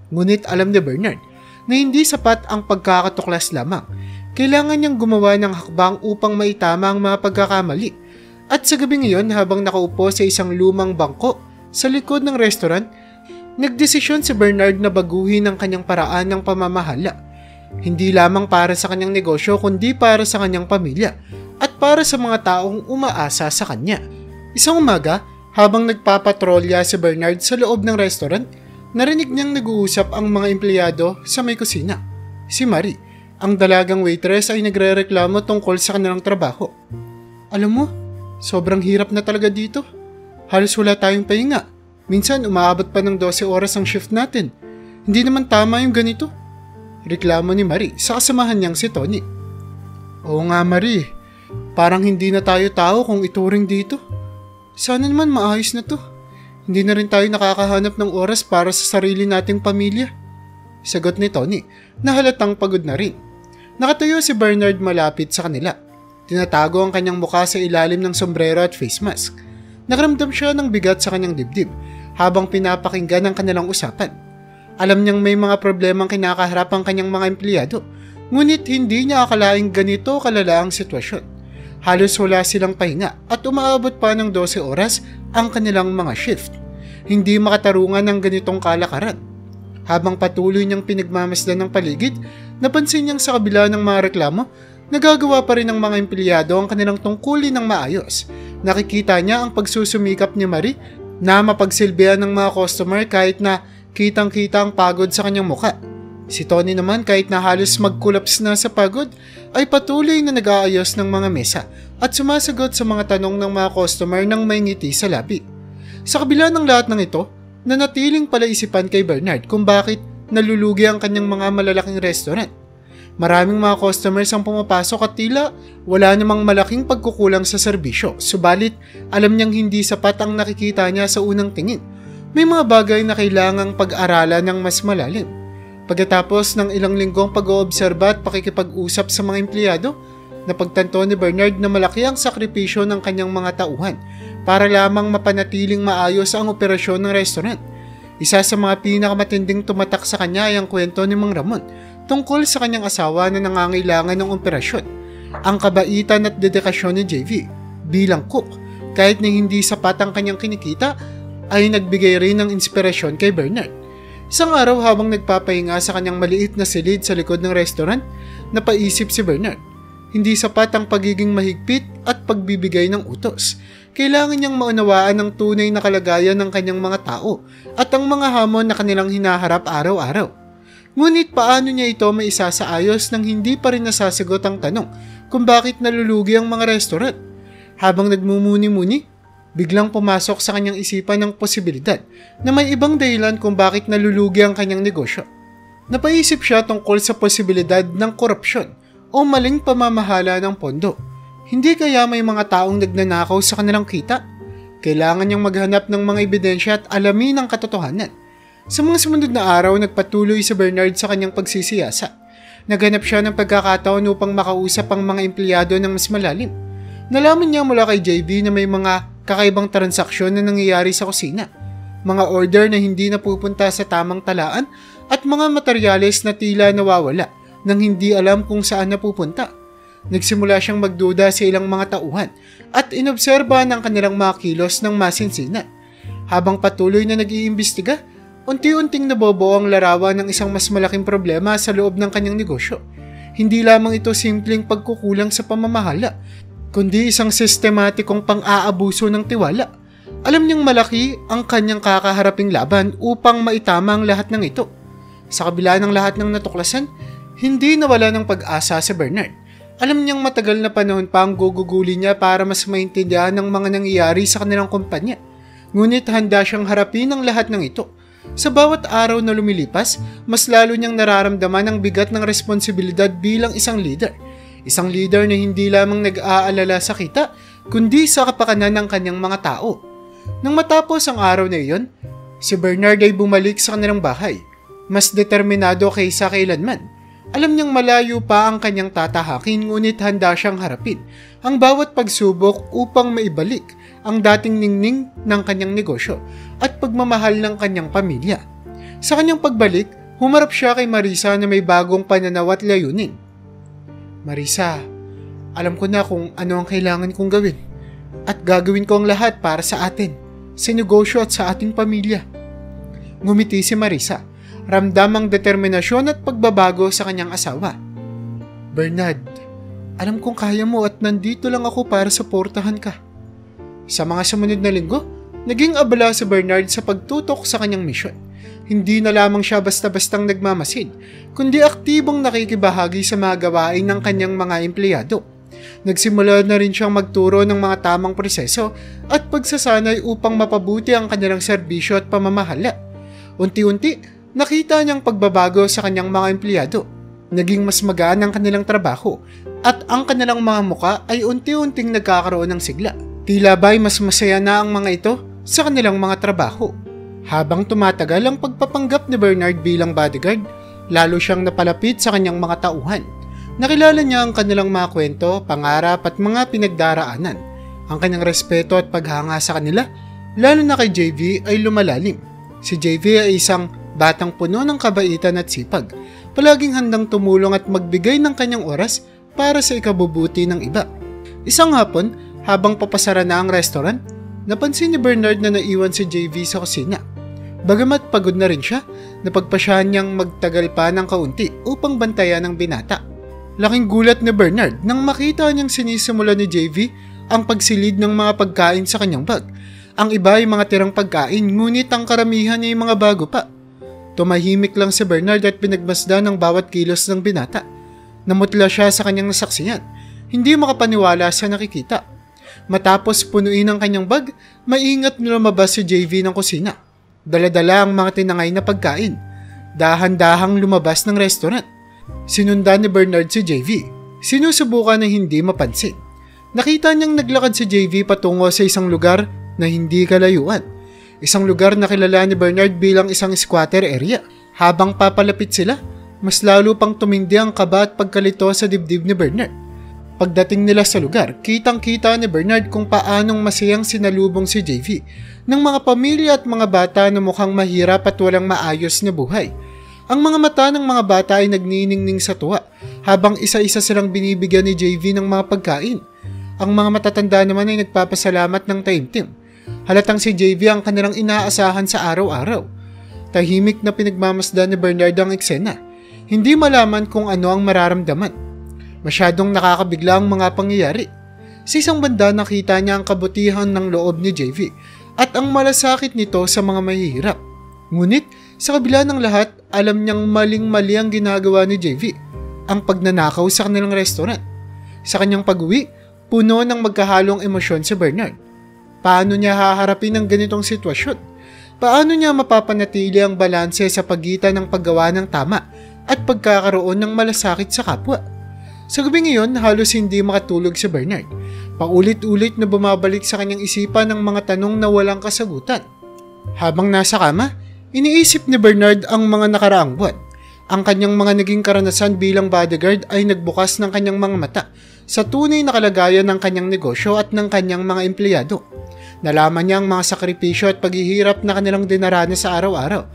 Ngunit alam ni Bernard na hindi sapat ang pagkakatuklas lamang. Kailangan niyang gumawa ng hakbang upang maitama ang mga pagkakamali. At sa gabing iyon habang nakaupo sa isang lumang bangko sa likod ng restaurant, nagdesisyon si Bernard na baguhin ang kanyang paraan ng pamamahala. Hindi lamang para sa kanyang negosyo kundi para sa kanyang pamilya at para sa mga taong umaasa sa kanya. Isang umaga, habang nagpapatrolya si Bernard sa loob ng restaurant, narinig niyang nag-uusap ang mga empleyado sa may kusina. Si Marie, ang dalagang waitress, ay nagrereklamo tungkol sa kanilang trabaho. Alam mo, sobrang hirap na talaga dito. Halos wala tayong pahinga. Minsan umaabot pa ng 12 oras ang shift natin. Hindi naman tama yung ganito. Reklamo ni Marie sa kasamahan niyang si Tony. Oo nga Marie, parang hindi na tayo tao kung ituring dito. Sana naman maayos na to. Hindi na rin tayo nakakahanap ng oras para sa sarili nating pamilya. Sagot ni Tony na halatang pagod na rin. Nakatayo si Bernard malapit sa kanila. Tinatago ang kanyang mukha sa ilalim ng sombrero at face mask. Nakaramdam siya ng bigat sa kanyang dibdib habang pinapakinggan ang kanilang usapan. Alam niyang may mga problemang kinakaharap ang kanyang mga empleyado, ngunit hindi niya akalaing ganito kalala ang sitwasyon. Halos wala silang pahinga at umaabot pa ng 12 oras ang kanilang mga shift. Hindi makatarungan ng ganitong kalakaran. Habang patuloy niyang pinagmamasdan ng paligid, napansin niyang sa kabila ng mga reklamo, nagagawa pa rin ng mga empleyado ang kanilang tungkulin ng maayos. Nakikita niya ang pagsusumikap ni Marie na mapagsilbihan ng mga customer kahit na kitang-kita ang pagod sa kanyang muka. Si Tony naman kahit na halos magkulaps na sa pagod ay patuloy na nag-aayos ng mga mesa at sumasagot sa mga tanong ng mga customer nang may ngiti sa labi. Sa kabila ng lahat ng ito, nanatiling palaisipan kay Bernard kung bakit nalulugi ang kanyang mga malalaking restaurant. Maraming mga customers ang pumapasok at tila wala namang malaking pagkukulang sa serbisyo, subalit alam niyang hindi sapat ang nakikita niya sa unang tingin. May mga bagay na kailangang pag-aralan ng mas malalim. Pagkatapos ng ilang linggong pag-oobserba at pakikipag-usap sa mga empleyado, napagtanto ni Bernard na malaki ang sakripisyo ng kanyang mga tauhan para lamang mapanatiling maayos ang operasyon ng restaurant. Isa sa mga pinakamatinding tumatak sa kanya ay ang kwento ni Mang Ramon tungkol sa kanyang asawa na nangangailangan ng operasyon. Ang kabaitan at dedikasyon ni JV bilang cook, kahit na hindi sapat ang kanyang kinikita, ay nagbigay rin ng inspirasyon kay Bernard. Isang araw habang nagpapahinga sa kanyang maliit na silid sa likod ng restaurant, napaisip si Bernard. Hindi sapat ang pagiging mahigpit at pagbibigay ng utos. Kailangan niyang maunawaan ang tunay na kalagayan ng kanyang mga tao at ang mga hamon na kanilang hinaharap araw-araw. Ngunit paano niya ito maisasaayos nang hindi pa rin nasasagot ang tanong kung bakit nalulugi ang mga restaurant? Habang nagmumuni-muni, biglang pumasok sa kanyang isipan ang posibilidad na may ibang dahilan kung bakit nalulugi ang kanyang negosyo. Napaisip siya tungkol sa posibilidad ng korupsyon o maling pamamahala ng pondo. Hindi kaya may mga taong nagnanakaw sa kanilang kita? Kailangan niyang maghanap ng mga ebidensya at alamin ang katotohanan. Sa mga sumunod na araw, nagpatuloy si Bernard sa kanyang pagsisiyasa. Naghanap siya ng pagkakataon upang makausap ang mga empleyado ng mas malalim. Nalaman niya mula kay JV na may mga kakaibang transaksyon na nangyayari sa kusina. Mga order na hindi napupunta sa tamang talaan at mga materyales na tila nawawala nang hindi alam kung saan napupunta. Nagsimula siyang magduda sa ilang mga tauhan at inobserba ng kanilang mga kilos ng masinsinan. Habang patuloy na nag-iimbestiga, unti-unting nabobuo ang larawan ng isang mas malaking problema sa loob ng kanyang negosyo. Hindi lamang ito simpleng pagkukulang sa pamamahala, kundi isang sistematikong pang-aabuso ng tiwala. Alam niyang malaki ang kanyang kakaharaping laban upang maitama ang lahat ng ito. Sa kabila ng lahat ng natuklasan, hindi nawala ng pag-asa si Bernard. Alam niyang matagal na panahon pa ang guguguli niya para mas maintindihan ng mga nangyayari sa kanilang kumpanya. Ngunit handa siyang harapin ang lahat ng ito. Sa bawat araw na lumilipas, mas lalo niyang nararamdaman ang bigat ng responsibilidad bilang isang leader. Isang leader na hindi lamang nag-aalala sa kita, kundi sa kapakanan ng kanyang mga tao. Nang matapos ang araw na iyon, si Bernard ay bumalik sa kanilang bahay. Mas determinado kaysa kailanman. Alam niyang malayo pa ang kanyang tatahakin, ngunit handa siyang harapin ang bawat pagsubok upang maibalik ang dating ningning ng kanyang negosyo at pagmamahal ng kanyang pamilya. Sa kanyang pagbalik, humarap siya kay Marisa na may bagong pananaw at layunin. Marisa, alam ko na kung ano ang kailangan kong gawin at gagawin ko ang lahat para sa atin, sa negosyo at sa ating pamilya. Ngumiti si Marisa, ramdam ang determinasyon at pagbabago sa kanyang asawa. Bernard, alam kong kaya mo at nandito lang ako para suportahan ka. Sa mga sumunod na linggo, naging abala si Bernard sa pagtutok sa kanyang misyon. Hindi na lamang siya basta-bastang nagmamasid, kundi aktibong nakikibahagi sa mga gawain ng kanyang mga empleyado. Nagsimula na rin siyang magturo ng mga tamang proseso at pagsasanay upang mapabuti ang kanilang serbisyo at pamamahala. Unti-unti, nakita niyang pagbabago sa kanyang mga empleyado. Naging mas magaan ang kanilang trabaho at ang kanilang mga muka ay unti-unting nagkakaroon ng sigla. Tila ba'y mas masaya na ang mga ito sa kanilang mga trabaho. Habang tumatagal ang pagpapanggap ni Bernard bilang bodyguard, lalo siyang napalapit sa kanyang mga tauhan. Nakilala niya ang kanilang mga kwento, pangarap at mga pinagdaraanan. Ang kanyang respeto at paghanga sa kanila, lalo na kay JV, ay lumalalim. Si JV ay isang batang puno ng kabaitan at sipag, palaging handang tumulong at magbigay ng kanyang oras para sa ikabubuti ng iba. Isang hapon, habang papasara na ang restaurant, napansin ni Bernard na naiwan si JV sa kusina. Bagamat pagod na rin siya, napagpasyahan niyang magtagal pa ng kaunti upang bantayan ang binata. Laking gulat ni Bernard nang makita niyang sinisimula ni JV ang pagsilid ng mga pagkain sa kanyang bag. Ang iba ay mga tirang pagkain, ngunit ang karamihan ay mga bago pa. Tumahimik lang si Bernard at pinagmasdan ng bawat kilos ng binata. Namutla siya sa kanyang nasaksiyan, hindi makapaniwala sa nakikita. Matapos punuin ang kanyang bag, maingat na lumabas si JV ng kusina. Dala-dala ang mga tinangay na pagkain. Dahan-dahang lumabas ng restaurant. Sinundan ni Bernard si JV. Sinusubukan na hindi mapansin. Nakita niyang naglakad si JV patungo sa isang lugar na hindi kalayuan. Isang lugar na kilala ni Bernard bilang isang squatter area. Habang papalapit sila, mas lalo pang tumindi ang kaba at pagkalito sa dibdib ni Bernard. Pagdating nila sa lugar, kitang-kita ni Bernard kung paanong masayang sinalubong si JV ng mga pamilya at mga bata na mukhang mahirap at walang maayos na buhay. Ang mga mata ng mga bata ay nagniningning sa tuwa habang isa-isa silang binibigyan ni JV ng mga pagkain. Ang mga matatanda naman ay nagpapasalamat ng taimtim. Halatang si JV ang kanilang inaasahan sa araw-araw. Tahimik na pinagmamasdan ni Bernard ang eksena. Hindi malaman kung ano ang mararamdaman. Masyadong nakakabigla ang mga pangyayari. Sa isang banda nakita niya ang kabutihan ng loob ni JV at ang malasakit nito sa mga mahihirap. Ngunit sa kabila ng lahat, alam niyang maling-mali ang ginagawa ni JV, ang pagnanakaw sa kanilang restaurant. Sa kanyang pag-uwi, puno ng magkahalong emosyon si Bernard. Paano niya haharapin ang ganitong sitwasyon? Paano niya mapapanatili ang balanse sa pagitan ng paggawa ng tama at pagkakaroon ng malasakit sa kapwa? Sa gabi ngayon, halos hindi makatulog si Bernard. Paulit-ulit na bumabalik sa kanyang isipan ang mga tanong na walang kasagutan. Habang nasa kama, Iniisip ni Bernard ang mga nakaraang buwan. Ang kanyang mga naging karanasan bilang bodyguard ay nagbukas ng kanyang mga mata sa tunay na kalagayan ng kanyang negosyo at ng kanyang mga empleyado. Nalaman niya ang mga sakripisyo at paghihirap na kanilang dinaranas sa araw-araw.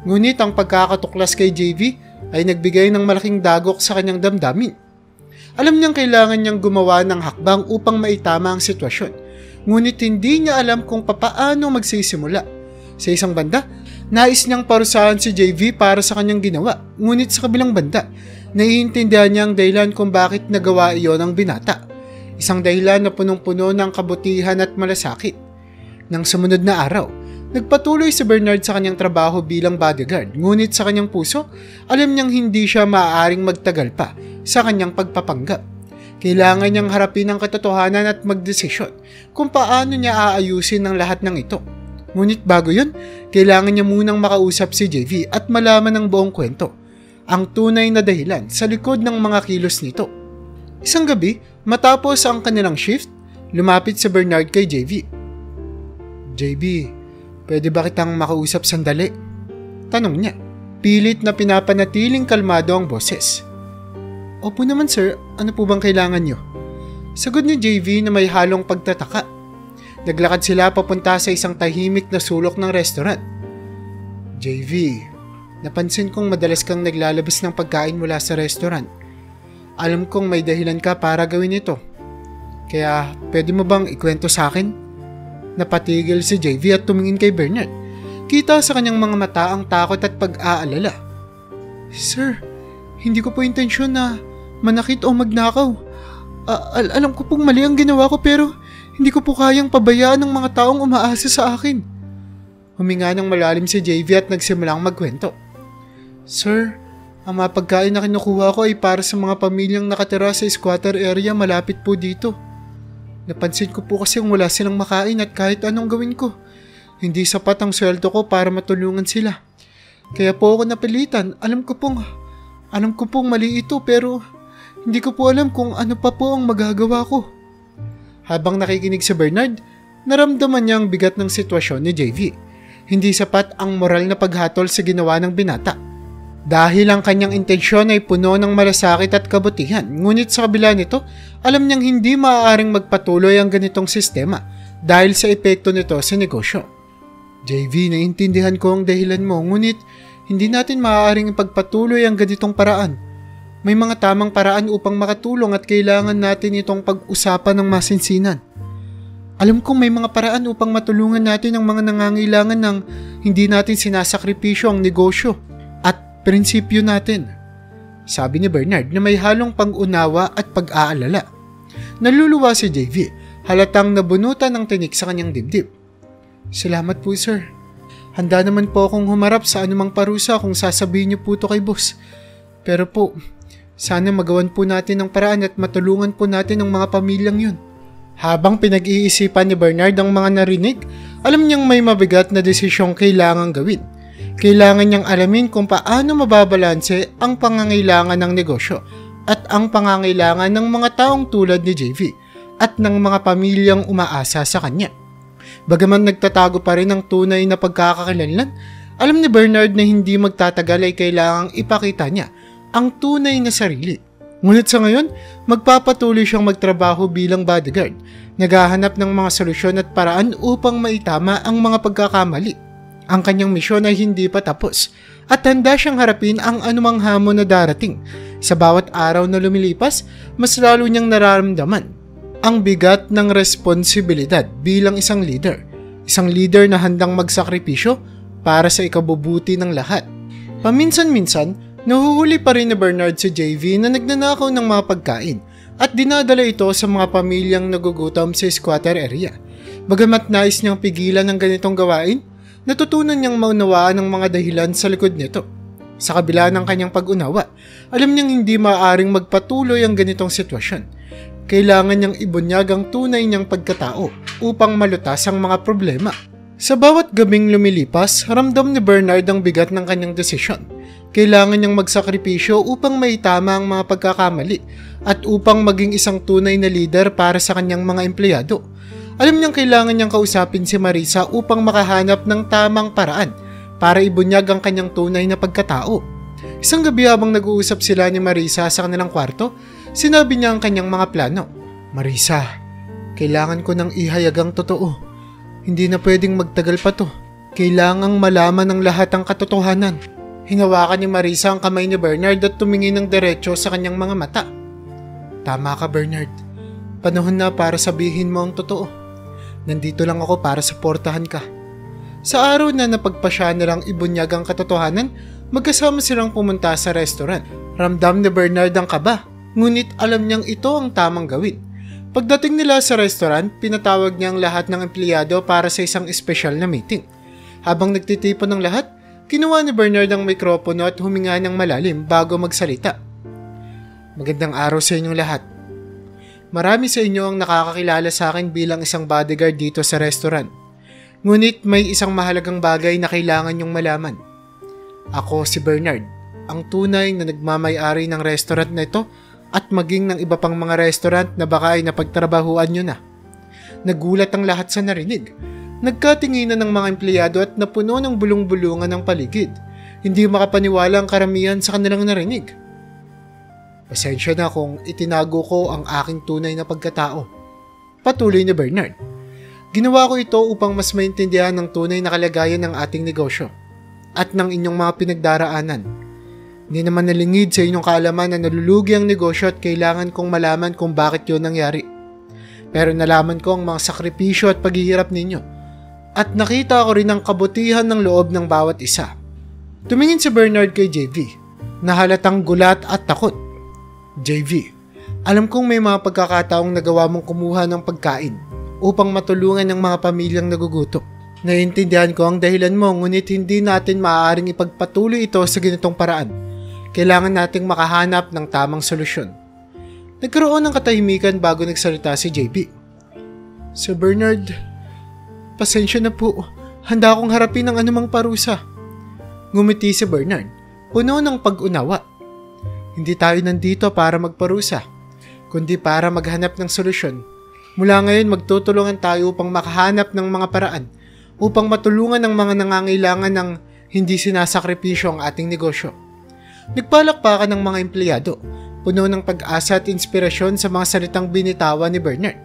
Ngunit ang pagkakatuklas kay JV ay nagbigay ng malaking dagok sa kanyang damdamin. Alam niyang kailangan niyang gumawa ng hakbang upang maitama ang sitwasyon. Ngunit hindi niya alam kung papaano magsisimula. Sa isang banda, nais niyang parusahan si JV para sa kanyang ginawa. Ngunit sa kabilang banda, naiintindihan niya ang dahilan kung bakit nagawa iyon ng binata. Isang dahilan na punong-puno ng kabutihan at malasakit. Nang sumunod na araw, nagpatuloy si Bernard sa kanyang trabaho bilang bodyguard. Ngunit sa kanyang puso, alam niyang hindi siya maaaring magtagal pa sa kanyang pagpapanggap. Kailangan niyang harapin ang katotohanan at magdesisyon kung paano niya aayusin ang lahat ng ito. Ngunit bago yun, kailangan niya munang makausap si JV at malaman ang buong kwento, ang tunay na dahilan sa likod ng mga kilos nito. Isang gabi, matapos ang kanilang shift, lumapit si Bernard kay JV. JB, pwede ba kitang makausap sandali? Tanong niya. Pilit na pinapanatiling kalmado ang boses. Opo naman sir, ano po bang kailangan niyo? Sagot ni JV na may halong pagtataka. Naglakad sila papunta sa isang tahimik na sulok ng restaurant. JV, napansin kong madalas kang naglalabas ng pagkain mula sa restaurant. Alam kong may dahilan ka para gawin ito. Kaya pwede mo bang ikwento sa akin? Napatigil si JV at tumingin kay Bernard. Kita sa kanyang mga mata ang takot at pag-aalala. Sir, hindi ko po intensyon na manakit o magnakaw. Alam ko pong mali ang ginawa ko pero hindi ko po kayang pabayaan ng mga taong umaasa sa akin. Huminga ng malalim si JV at nagsimulang magkwento. Sir, ang mga pagkain na kinukuha ko ay para sa mga pamilyang nakatira sa squatter area malapit po dito. Napansin ko po kasi wala silang makain at kahit anong gawin ko, hindi sapat ang sweldo ko para matulungan sila. Kaya po ako napilitan. Alam ko pong mali ito pero hindi ko po alam kung ano pa po ang magagawa ko. Habang nakikinig si Bernard, naramdaman niya ang bigat ng sitwasyon ni JV. Hindi sapat ang moral na paghatol sa ginawa ng binata. Dahil ang kanyang intensyon ay puno ng malasakit at kabutihan, ngunit sa kabila nito, alam niyang hindi maaaring magpatuloy ang ganitong sistema dahil sa epekto nito sa negosyo. JV, naiintindihan ko ang dahilan mo, ngunit hindi natin maaaring ipagpatuloy ang ganitong paraan. May mga tamang paraan upang makatulong at kailangan natin itong pag-usapan ng masinsinan. Alam kong may mga paraan upang matulungan natin ang mga nangangailangan ng hindi natin sinasakripisyo ang negosyo at prinsipyo natin. Sabi ni Bernard na may halong pang-unawa at pag-aalala. Naluluwa si JV, halatang nabunutan ng tinik sa kanyang dibdib. Salamat po sir. Handa naman po akong humarap sa anumang parusa kung sasabihin niyo po ito kay boss. Pero po, sana magawan po natin ng paraan at matulungan po natin ang mga pamilyang yun. Habang pinag-iisipan ni Bernard ang mga narinig, alam niyang may mabigat na desisyong kailangang gawin. Kailangan niyang alamin kung paano mababalanse ang pangangailangan ng negosyo at ang pangangailangan ng mga taong tulad ni JV at ng mga pamilyang umaasa sa kanya. Bagaman nagtatago pa rin ang tunay na pagkakakilanlan, alam ni Bernard na hindi magtatagal ay kailangang ipakita niya ang tunay na sarili. Ngunit sa ngayon, magpapatuloy siyang magtrabaho bilang bodyguard, naghahanap ng mga solusyon at paraan upang maitama ang mga pagkakamali. Ang kanyang misyon ay hindi pa tapos at handa siyang harapin ang anumang hamon na darating. Sa bawat araw na lumilipas, mas lalo niyang nararamdaman ang bigat ng responsibilidad bilang isang leader. Isang leader na handang magsakripisyo para sa ikabubuti ng lahat. Paminsan-minsan, nahuhuli pa rin ni Bernard si JV na nagnanakaw ng mga pagkain at dinadala ito sa mga pamilyang nagugutom sa squatter area. Bagamat nais niyang pigilan ang ganitong gawain, natutunan niyang maunawaan ang mga dahilan sa likod nito. Sa kabila ng kanyang pag-unawa, alam niyang hindi maaaring magpatuloy ang ganitong sitwasyon. Kailangan niyang ibunyag ang tunay niyang pagkatao upang malutas ang mga problema. Sa bawat gabing lumilipas, ramdam ni Bernard ang bigat ng kanyang desisyon. Kailangan niyang magsakripisyo upang maitama ang mga pagkakamali at upang maging isang tunay na leader para sa kanyang mga empleyado. Alam niyang kailangan niyang kausapin si Marisa upang makahanap ng tamang paraan para ibunyag ang kanyang tunay na pagkatao. Isang gabi habang nag-uusap sila ni Marisa sa kanilang kwarto, sinabi niya ang kanyang mga plano. Marisa, kailangan ko ng ihayag ang totoo. Hindi na pwedeng magtagal pa to. Kailangang malaman ng lahat ang katotohanan. Hinawakan ni Marisa ang kamay ni Bernard at tumingin ng diretso sa kanyang mga mata. Tama ka, Bernard. Panahon na para sabihin mo ang totoo. Nandito lang ako para suportahan ka. Sa araw na napagpasya nilang ibunyag ang katotohanan, magkasama silang pumunta sa restaurant. Ramdam ni Bernard ang kaba, ngunit alam niyang ito ang tamang gawin. Pagdating nila sa restaurant, pinatawag niya ang lahat ng empleyado para sa isang espesyal na meeting. Habang nagtitipon ng lahat, kinuha ni Bernard ang mikropono at huminga ng malalim bago magsalita. Magandang araw sa inyong lahat. Marami sa inyo ang nakakakilala sa akin bilang isang bodyguard dito sa restaurant. Ngunit may isang mahalagang bagay na kailangan niyong malaman. Ako si Bernard, ang tunay na nagmamay-ari ng restaurant na ito at maging ng iba pang mga restaurant na baka ay napagtrabahuan niyo na. Nagulat ang lahat sa narinig. Nagkatinginan ng mga empleyado at napuno ng bulong-bulungan ng paligid. Hindi makapaniwala ang karamihan sa kanilang narinig. Pasensya na kung itinago ko ang aking tunay na pagkatao. Patuloy ni Bernard. Ginawa ko ito upang mas maintindihan ang tunay na kalagayan ng ating negosyo at ng inyong mga pinagdaraanan. Hindi naman nalingid sa inyong kaalaman na nalulugi ang negosyo at kailangan kong malaman kung bakit yun nangyari. Pero nalaman ko ang mga sakripisyo at paghihirap ninyo at nakita ko rin ang kabutihan ng loob ng bawat isa. Tumingin si Bernard kay JV na halatang gulat at takot. JV, alam kong may mga pagkakataong nagawa mong kumuha ng pagkain upang matulungan ang mga pamilyang nagugutom. Naiintindihan ko ang dahilan mo, ngunit hindi natin maaaring ipagpatuloy ito sa ganitong paraan. Kailangan nating makahanap ng tamang solusyon. Nagkaroon ng katahimikan bago nagsalita si JB. Sir Bernard, pasensya na po. Handa akong harapin ang anumang parusa. Ngumiti si Bernard, puno ng pag-unawa. Hindi tayo nandito para magparusa, kundi para maghanap ng solusyon. Mula ngayon magtutulungan tayo upang makahanap ng mga paraan upang matulungan ang mga nangangailangan ng hindi sinasakripisyo ang ating negosyo. Nagpalakpakan ng mga empleyado, puno ng pag-asa at inspirasyon sa mga salitang binitawan ni Bernard.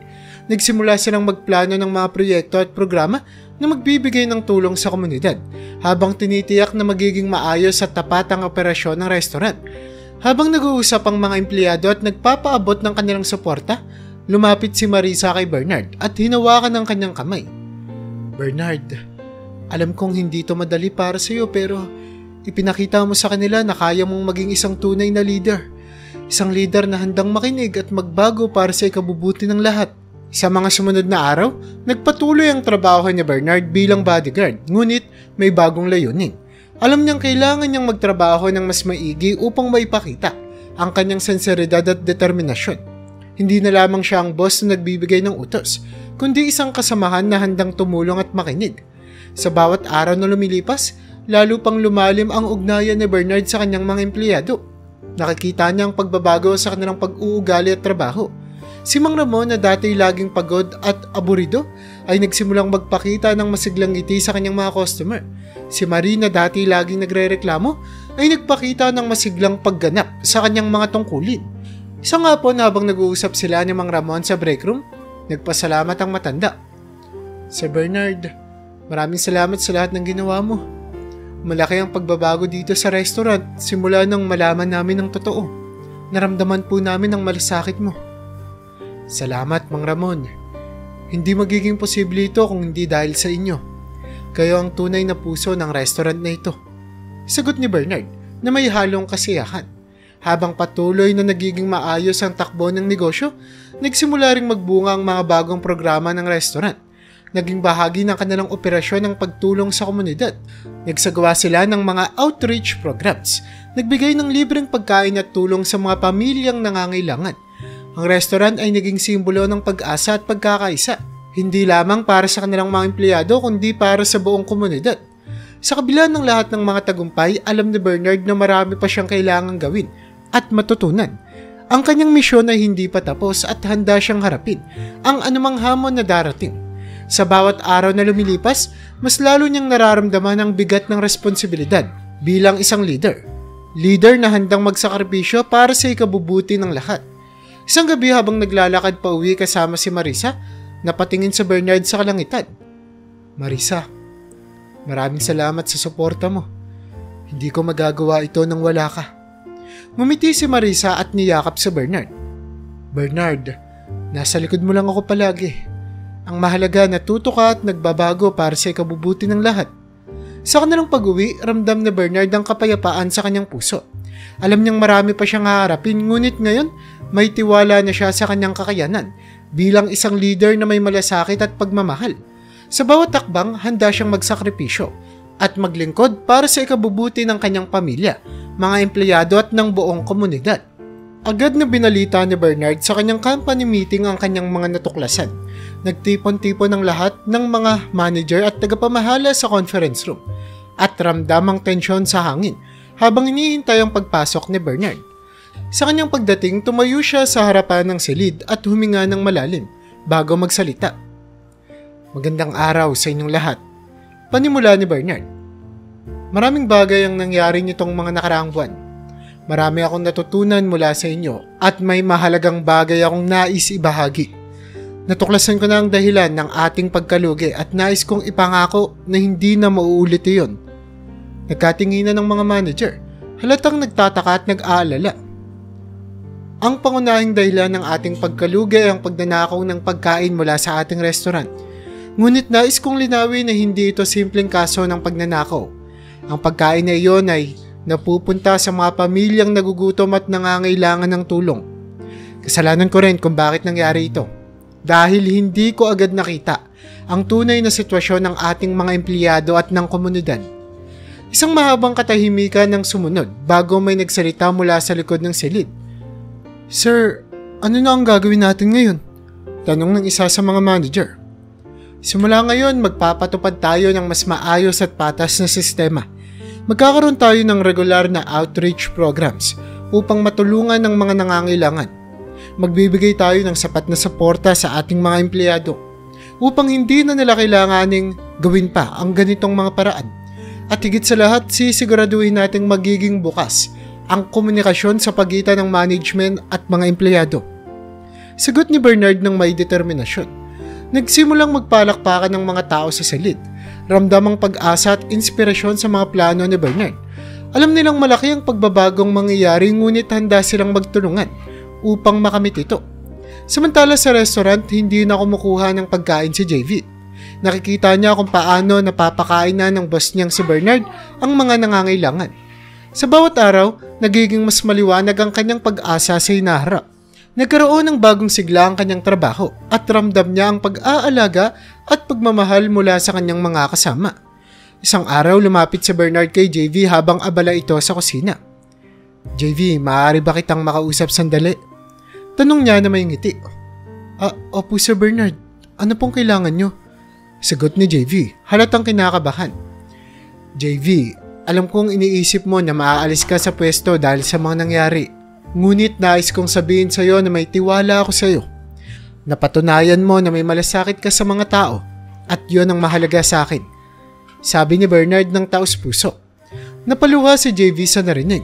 Nagsimula silang magplano ng mga proyekto at programa na magbibigay ng tulong sa komunidad habang tinitiyak na magiging maayos at tapat ang operasyon ng restaurant. Habang nag-uusap ang mga empleyado at nagpapaabot ng kanilang suporta, lumapit si Marisa kay Bernard at hinawakan ang kanyang kamay. Bernard, alam kong hindi ito madali para sa iyo pero ipinakita mo sa kanila na kaya mong maging isang tunay na leader. Isang leader na handang makinig at magbago para sa ikabubuti ng lahat. Sa mga sumunod na araw, nagpatuloy ang trabaho ni Bernard bilang bodyguard, ngunit may bagong layunin. Alam niyang kailangan niyang magtrabaho ng mas maigi upang maipakita ang kanyang sinseridad at determinasyon. Hindi na lamang siya ang boss na nagbibigay ng utos, kundi isang kasamahan na handang tumulong at makinig. Sa bawat araw na lumilipas, lalo pang lumalim ang ugnayan ni Bernard sa kanyang mga empleyado. Nakikita niya ang pagbabago sa kanilang pag-uugali at trabaho. Si Mang Ramon na dati laging pagod at aburido ay nagsimulang magpakita ng masiglang ngiti sa kanyang mga customer. Si Marie na dati laging nagre-reklamo ay nagpakita ng masiglang pagganap sa kanyang mga tungkulin. Isang hapon habang nag-uusap sila ni Mang Ramon sa break room, nagpasalamat ang matanda. Sir Bernard, maraming salamat sa lahat ng ginawa mo. Malaki ang pagbabago dito sa restaurant simula nang malaman namin ang totoo. Naramdaman po namin ang malasakit mo. Salamat, Mang Ramon. Hindi magiging posible ito kung hindi dahil sa inyo. Kayo ang tunay na puso ng restaurant na ito. Sagot ni Bernard na may halong kasiyahan. Habang patuloy na nagiging maayos ang takbo ng negosyo, nagsimula ring magbunga ang mga bagong programa ng restaurant. Naging bahagi ng kanilang operasyon ang pagtulong sa komunidad. Nagsagawa sila ng mga outreach programs. Nagbigay ng libreng pagkain at tulong sa mga pamilyang nangangailangan. Ang restaurant ay naging simbolo ng pag-asa at pagkakaisa. Hindi lamang para sa kanilang mga empleyado kundi para sa buong komunidad. Sa kabila ng lahat ng mga tagumpay, alam ni Bernard na marami pa siyang kailangang gawin at matutunan. Ang kanyang misyon ay hindi pa tapos at handa siyang harapin ang anumang hamon na darating. Sa bawat araw na lumilipas, mas lalo niyang nararamdaman ang bigat ng responsibilidad bilang isang leader. Leader na handang magsakripisyo para sa ikabubuti ng lahat. Isang gabi habang naglalakad pa uwi kasama si Marisa, napatingin sa Bernard sa kalangitan. Marisa, maraming salamat sa suporta mo. Hindi ko magagawa ito nang wala ka. Ngumiti si Marisa at niyakap si Bernard. Bernard, nasa likod mo lang ako palagi. Ang mahalaga, natuto ka at nagbabago para sa ikabubuti ng lahat. Sa kanilang pag-uwi, ramdam ni Bernard ang kapayapaan sa kanyang puso. Alam niyang marami pa siyang haharapin, ngunit ngayon may tiwala na siya sa kanyang kakayanan bilang isang leader na may malasakit at pagmamahal. Sa bawat takbang, handa siyang magsakripisyo at maglingkod para sa ikabubuti ng kanyang pamilya, mga empleyado at ng buong komunidad. Agad na binalita ni Bernard sa kanyang company meeting ang kanyang mga natuklasan. Nagtipon-tipon ang lahat ng mga manager at tagapamahala sa conference room at ramdam ang tensyon sa hangin habang hinihintay ang pagpasok ni Bernard. Sa kanyang pagdating, tumayo siya sa harapan ng silid at huminga ng malalim bago magsalita. Magandang araw sa inyong lahat. Panimula ni Bernard. Maraming bagay ang nangyari nitong mga nakaraang buwan. Marami akong natutunan mula sa inyo at may mahalagang bagay akong nais ibahagi. Natuklasan ko na ang dahilan ng ating pagkalugi at nais kong ipangako na hindi na mauulit iyon. Nagkatinginan ng mga manager, halatang nagtataka at nag-aalala. Ang pangunahing dahilan ng ating pagkalugi ay ang pagnanakaw ng pagkain mula sa ating restaurant. Ngunit nais kong linawin na hindi ito simpleng kaso ng pagnanakaw. Ang pagkain na iyon ay napupunta sa mga pamilyang nagugutom at nangangailangan ng tulong. Kasalanan ko rin kung bakit nangyari ito. Dahil hindi ko agad nakita ang tunay na sitwasyon ng ating mga empleyado at ng komunidad. Isang mahabang katahimikan ng sumunod bago may nagsalita mula sa likod ng silid. Sir, ano na ang gagawin natin ngayon? Tanong ng isa sa mga manager. Simula ngayon, magpapatupad tayo ng mas maayos at patas na sistema. Magkakaroon tayo ng regular na outreach programs upang matulungan ng mga nangangailangan. Magbibigay tayo ng sapat na suporta sa ating mga empleyado upang hindi na nila kailanganing gawin pa ang ganitong mga paraan. At higit sa lahat, sisiguraduhin nating magiging bukas ang komunikasyon sa pagitan ng management at mga empleyado. Sagot ni Bernard ng may determinasyon. Nagsimulang magpalakpakan ng mga tao sa silid. Ramdam ang pag-asa at inspirasyon sa mga plano ni Bernard. Alam nilang malaki ang pagbabagong mangyayari, ngunit handa silang magtulungan upang makamit ito. Samantala sa restaurant, hindi na kumukuha ng pagkain si JV. Nakikita niya kung paano napapakain na ng boss niyang si Bernard ang mga nangangailangan. Sa bawat araw, nagiging mas maliwanag ang kanyang pag-asa sa hinaharap. Nagkaroon ng bagong sigla ang kanyang trabaho at ramdam niya ang pag-aalaga at pagmamahal mula sa kanyang mga kasama. Isang araw, lumapit si Bernard kay JV habang abala ito sa kusina. JV, maaari ba kitang makausap sandali? Tanong niya na may ngiti. Opo Sir Bernard, ano pong kailangan nyo? Sagot ni JV, halatang kinakabahan. JV, alam kong iniisip mo na maaalis ka sa pwesto dahil sa mga nangyari. Ngunit nais kong sabihin sa iyo na may tiwala ako sa iyo. Napatunayan mo na may malasakit ka sa mga tao at yon ang mahalaga sa akin. Sabi ni Bernard ng taos-puso. Napaluha si JV sa narinig.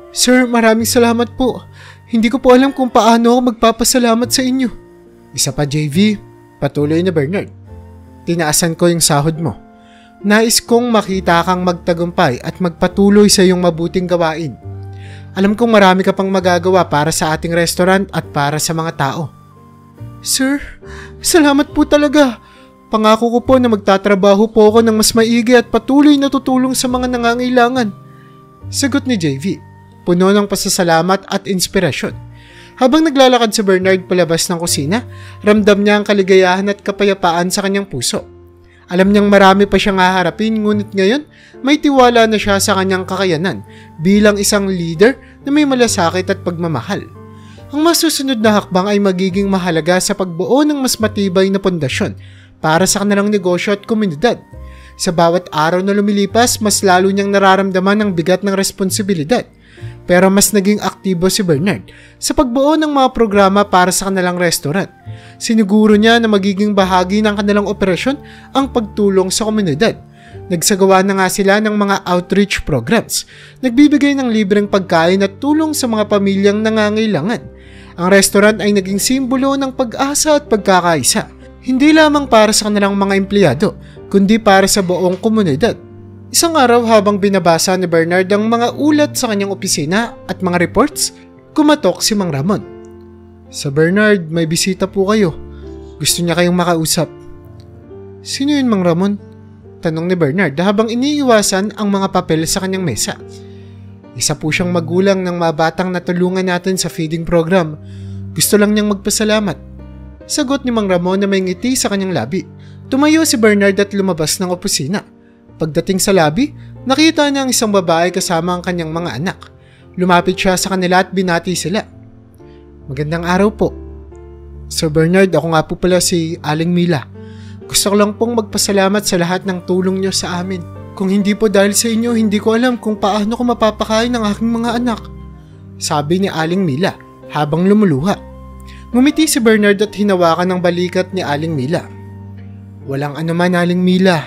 Sir, maraming salamat po. Hindi ko po alam kung paano ako magpapasalamat sa inyo. Isa pa JV, patuloy ni Bernard. Tinaasan ko yung sahod mo. Nais kong makita kang magtagumpay at magpatuloy sa iyong mabuting gawain. Alam kong marami ka pang magagawa para sa ating restaurant at para sa mga tao. Sir, salamat po talaga. Pangako ko po na magtatrabaho po ako ng mas maigi at patuloy na tutulong sa mga nangangailangan. Sagot ni JV, puno ng pasasalamat at inspirasyon. Habang naglalakad si Bernard palabas ng kusina, ramdam niya ang kaligayahan at kapayapaan sa kanyang puso. Alam niyang marami pa siyang haharapin, ngunit ngayon may tiwala na siya sa kanyang kakayanan bilang isang leader na may malasakit at pagmamahal. Ang masusunod na hakbang ay magiging mahalaga sa pagbuo ng mas matibay na pundasyon para sa kanilang negosyo at komunidad. Sa bawat araw na lumilipas, mas lalo niyang nararamdaman ang bigat ng responsibilidad. Pero mas naging aktibo si Bernard sa pagbuo ng mga programa para sa kanilang restaurant. Siniguro niya na magiging bahagi ng kanilang operasyon ang pagtulong sa komunidad. Nagsagawa na nga sila ng mga outreach programs, nagbibigay ng libreng pagkain at tulong sa mga pamilyang nangangailangan. Ang restaurant ay naging simbolo ng pag-asa at pagkakaisa, hindi lamang para sa kanilang mga empleyado, kundi para sa buong komunidad. Isang araw habang binabasa ni Bernard ang mga ulat sa kanyang opisina at mga reports, kumatok si Mang Ramon. "Sa Bernard, may bisita po kayo. Gusto niya kayong makausap." "Sino yun, Mang Ramon?" tanong ni Bernard habang iniiwasan ang mga papel sa kanyang mesa. "Isa po siyang magulang ng mga batang natulungan natin sa feeding program. Gusto lang niyang magpasalamat." Sagot ni Mang Ramon na may ngiti sa kanyang labi. Tumayo si Bernard at lumabas ng opisina. Pagdating sa lobby, nakita niya ang isang babae kasama ang kanyang mga anak. Lumapit siya sa kanila at binati sila. "Magandang araw po." "Sir Bernard, ako nga po pala si Aling Mila. Gusto ko lang pong magpasalamat sa lahat ng tulong niyo sa amin. Kung hindi po dahil sa inyo, hindi ko alam kung paano ko mapapakain ang aking mga anak," sabi ni Aling Mila habang lumuluha. Ngumiti si Bernard at hinawakan ng balikat ni Aling Mila. "Walang anuman, Aling Mila.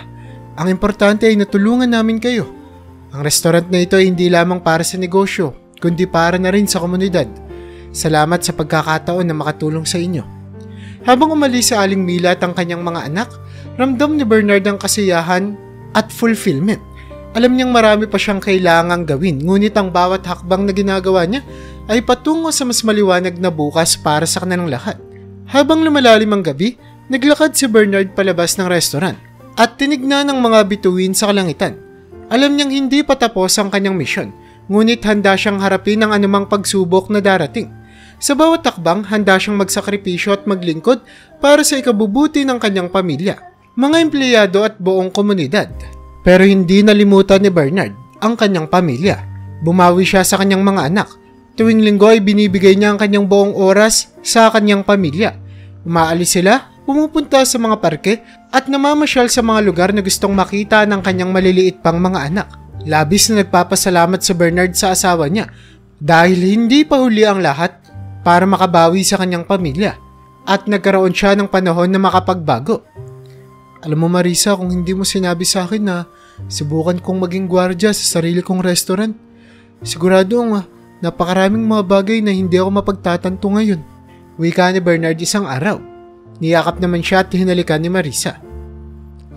Ang importante ay natulungan namin kayo. Ang restaurant na ito ay hindi lamang para sa negosyo, kundi para na rin sa komunidad. Salamat sa pagkakataon na makatulong sa inyo." Habang umalis si Aling Mila at ang kanyang mga anak, ramdam ni Bernard ang kasiyahan at fulfillment. Alam niyang marami pa siyang kailangang gawin, ngunit ang bawat hakbang na ginagawa niya ay patungo sa mas maliwanag na bukas para sa kanilang lahat. Habang lumalalim ang gabi, naglakad si Bernard palabas ng restaurant at tinignan ang mga bituin sa kalangitan. Alam niyang hindi pa tapos ang kanyang misyon, ngunit handa siyang harapin ang anumang pagsubok na darating. Sa bawat takbang, handa siyang magsakripisyo at maglingkod para sa ikabubuti ng kanyang pamilya, mga empleyado at buong komunidad. Pero hindi nalimutan ni Bernard ang kanyang pamilya. Bumawi siya sa kanyang mga anak. Tuwing linggo ay binibigay niya ang kanyang buong oras sa kanyang pamilya. Umaalis sila, pumupunta sa mga parke at namamasyal sa mga lugar na gustong makita ng kanyang maliliit pang mga anak. Labis na nagpapasalamat si Bernard sa asawa niya dahil hindi pa huli ang lahat para makabawi sa kanyang pamilya at nagkaroon siya ng panahon na makapagbago. "Alam mo, Marisa, kung hindi mo sinabi sa akin na subukan kong maging gwardya sa sarili kong restaurant, siguradong napakaraming mga bagay na hindi ako mapagtatanto ngayon," wika ni Bernard isang araw. Niyakap naman siya at hinalikan ni Marisa.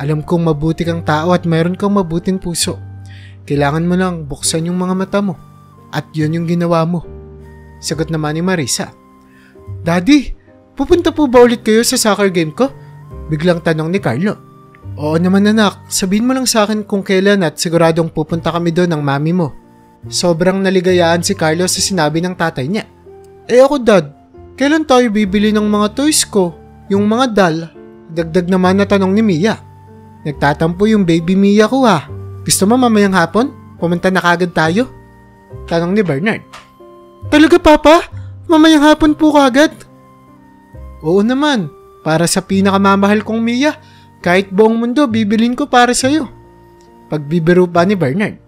"Alam kong mabuti kang tao at mayroon kang mabuting puso. Kailangan mo lang buksan yung mga mata mo. At yun yung ginawa mo," sagot naman ni Marisa. "Daddy, pupunta po ba ulit kayo sa soccer game ko?" biglang tanong ni Carlo. "Oo naman anak, sabihin mo lang sa akin kung kailan at siguradong pupunta kami doon ng mami mo." Sobrang naligayaan si Carlo sa sinabi ng tatay niya. "Eh ako, Dad, kailan tayo bibili ng mga toys ko? Yung mga doll?" dagdag naman na tanong ni Mia. "Nagtatampo yung baby Mia ko ha. Gusto mo mamayang hapon? Pumunta na kagad tayo?" tanong ni Bernard. "Talaga papa? Mamayang hapon po kagad?" "Oo naman, para sa pinakamamahal kong Mia, kahit buong mundo bibilin ko para sa'yo," pagbibiro pa ni Bernard.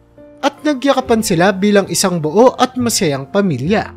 At nagyakapan sila bilang isang buo at masayang pamilya.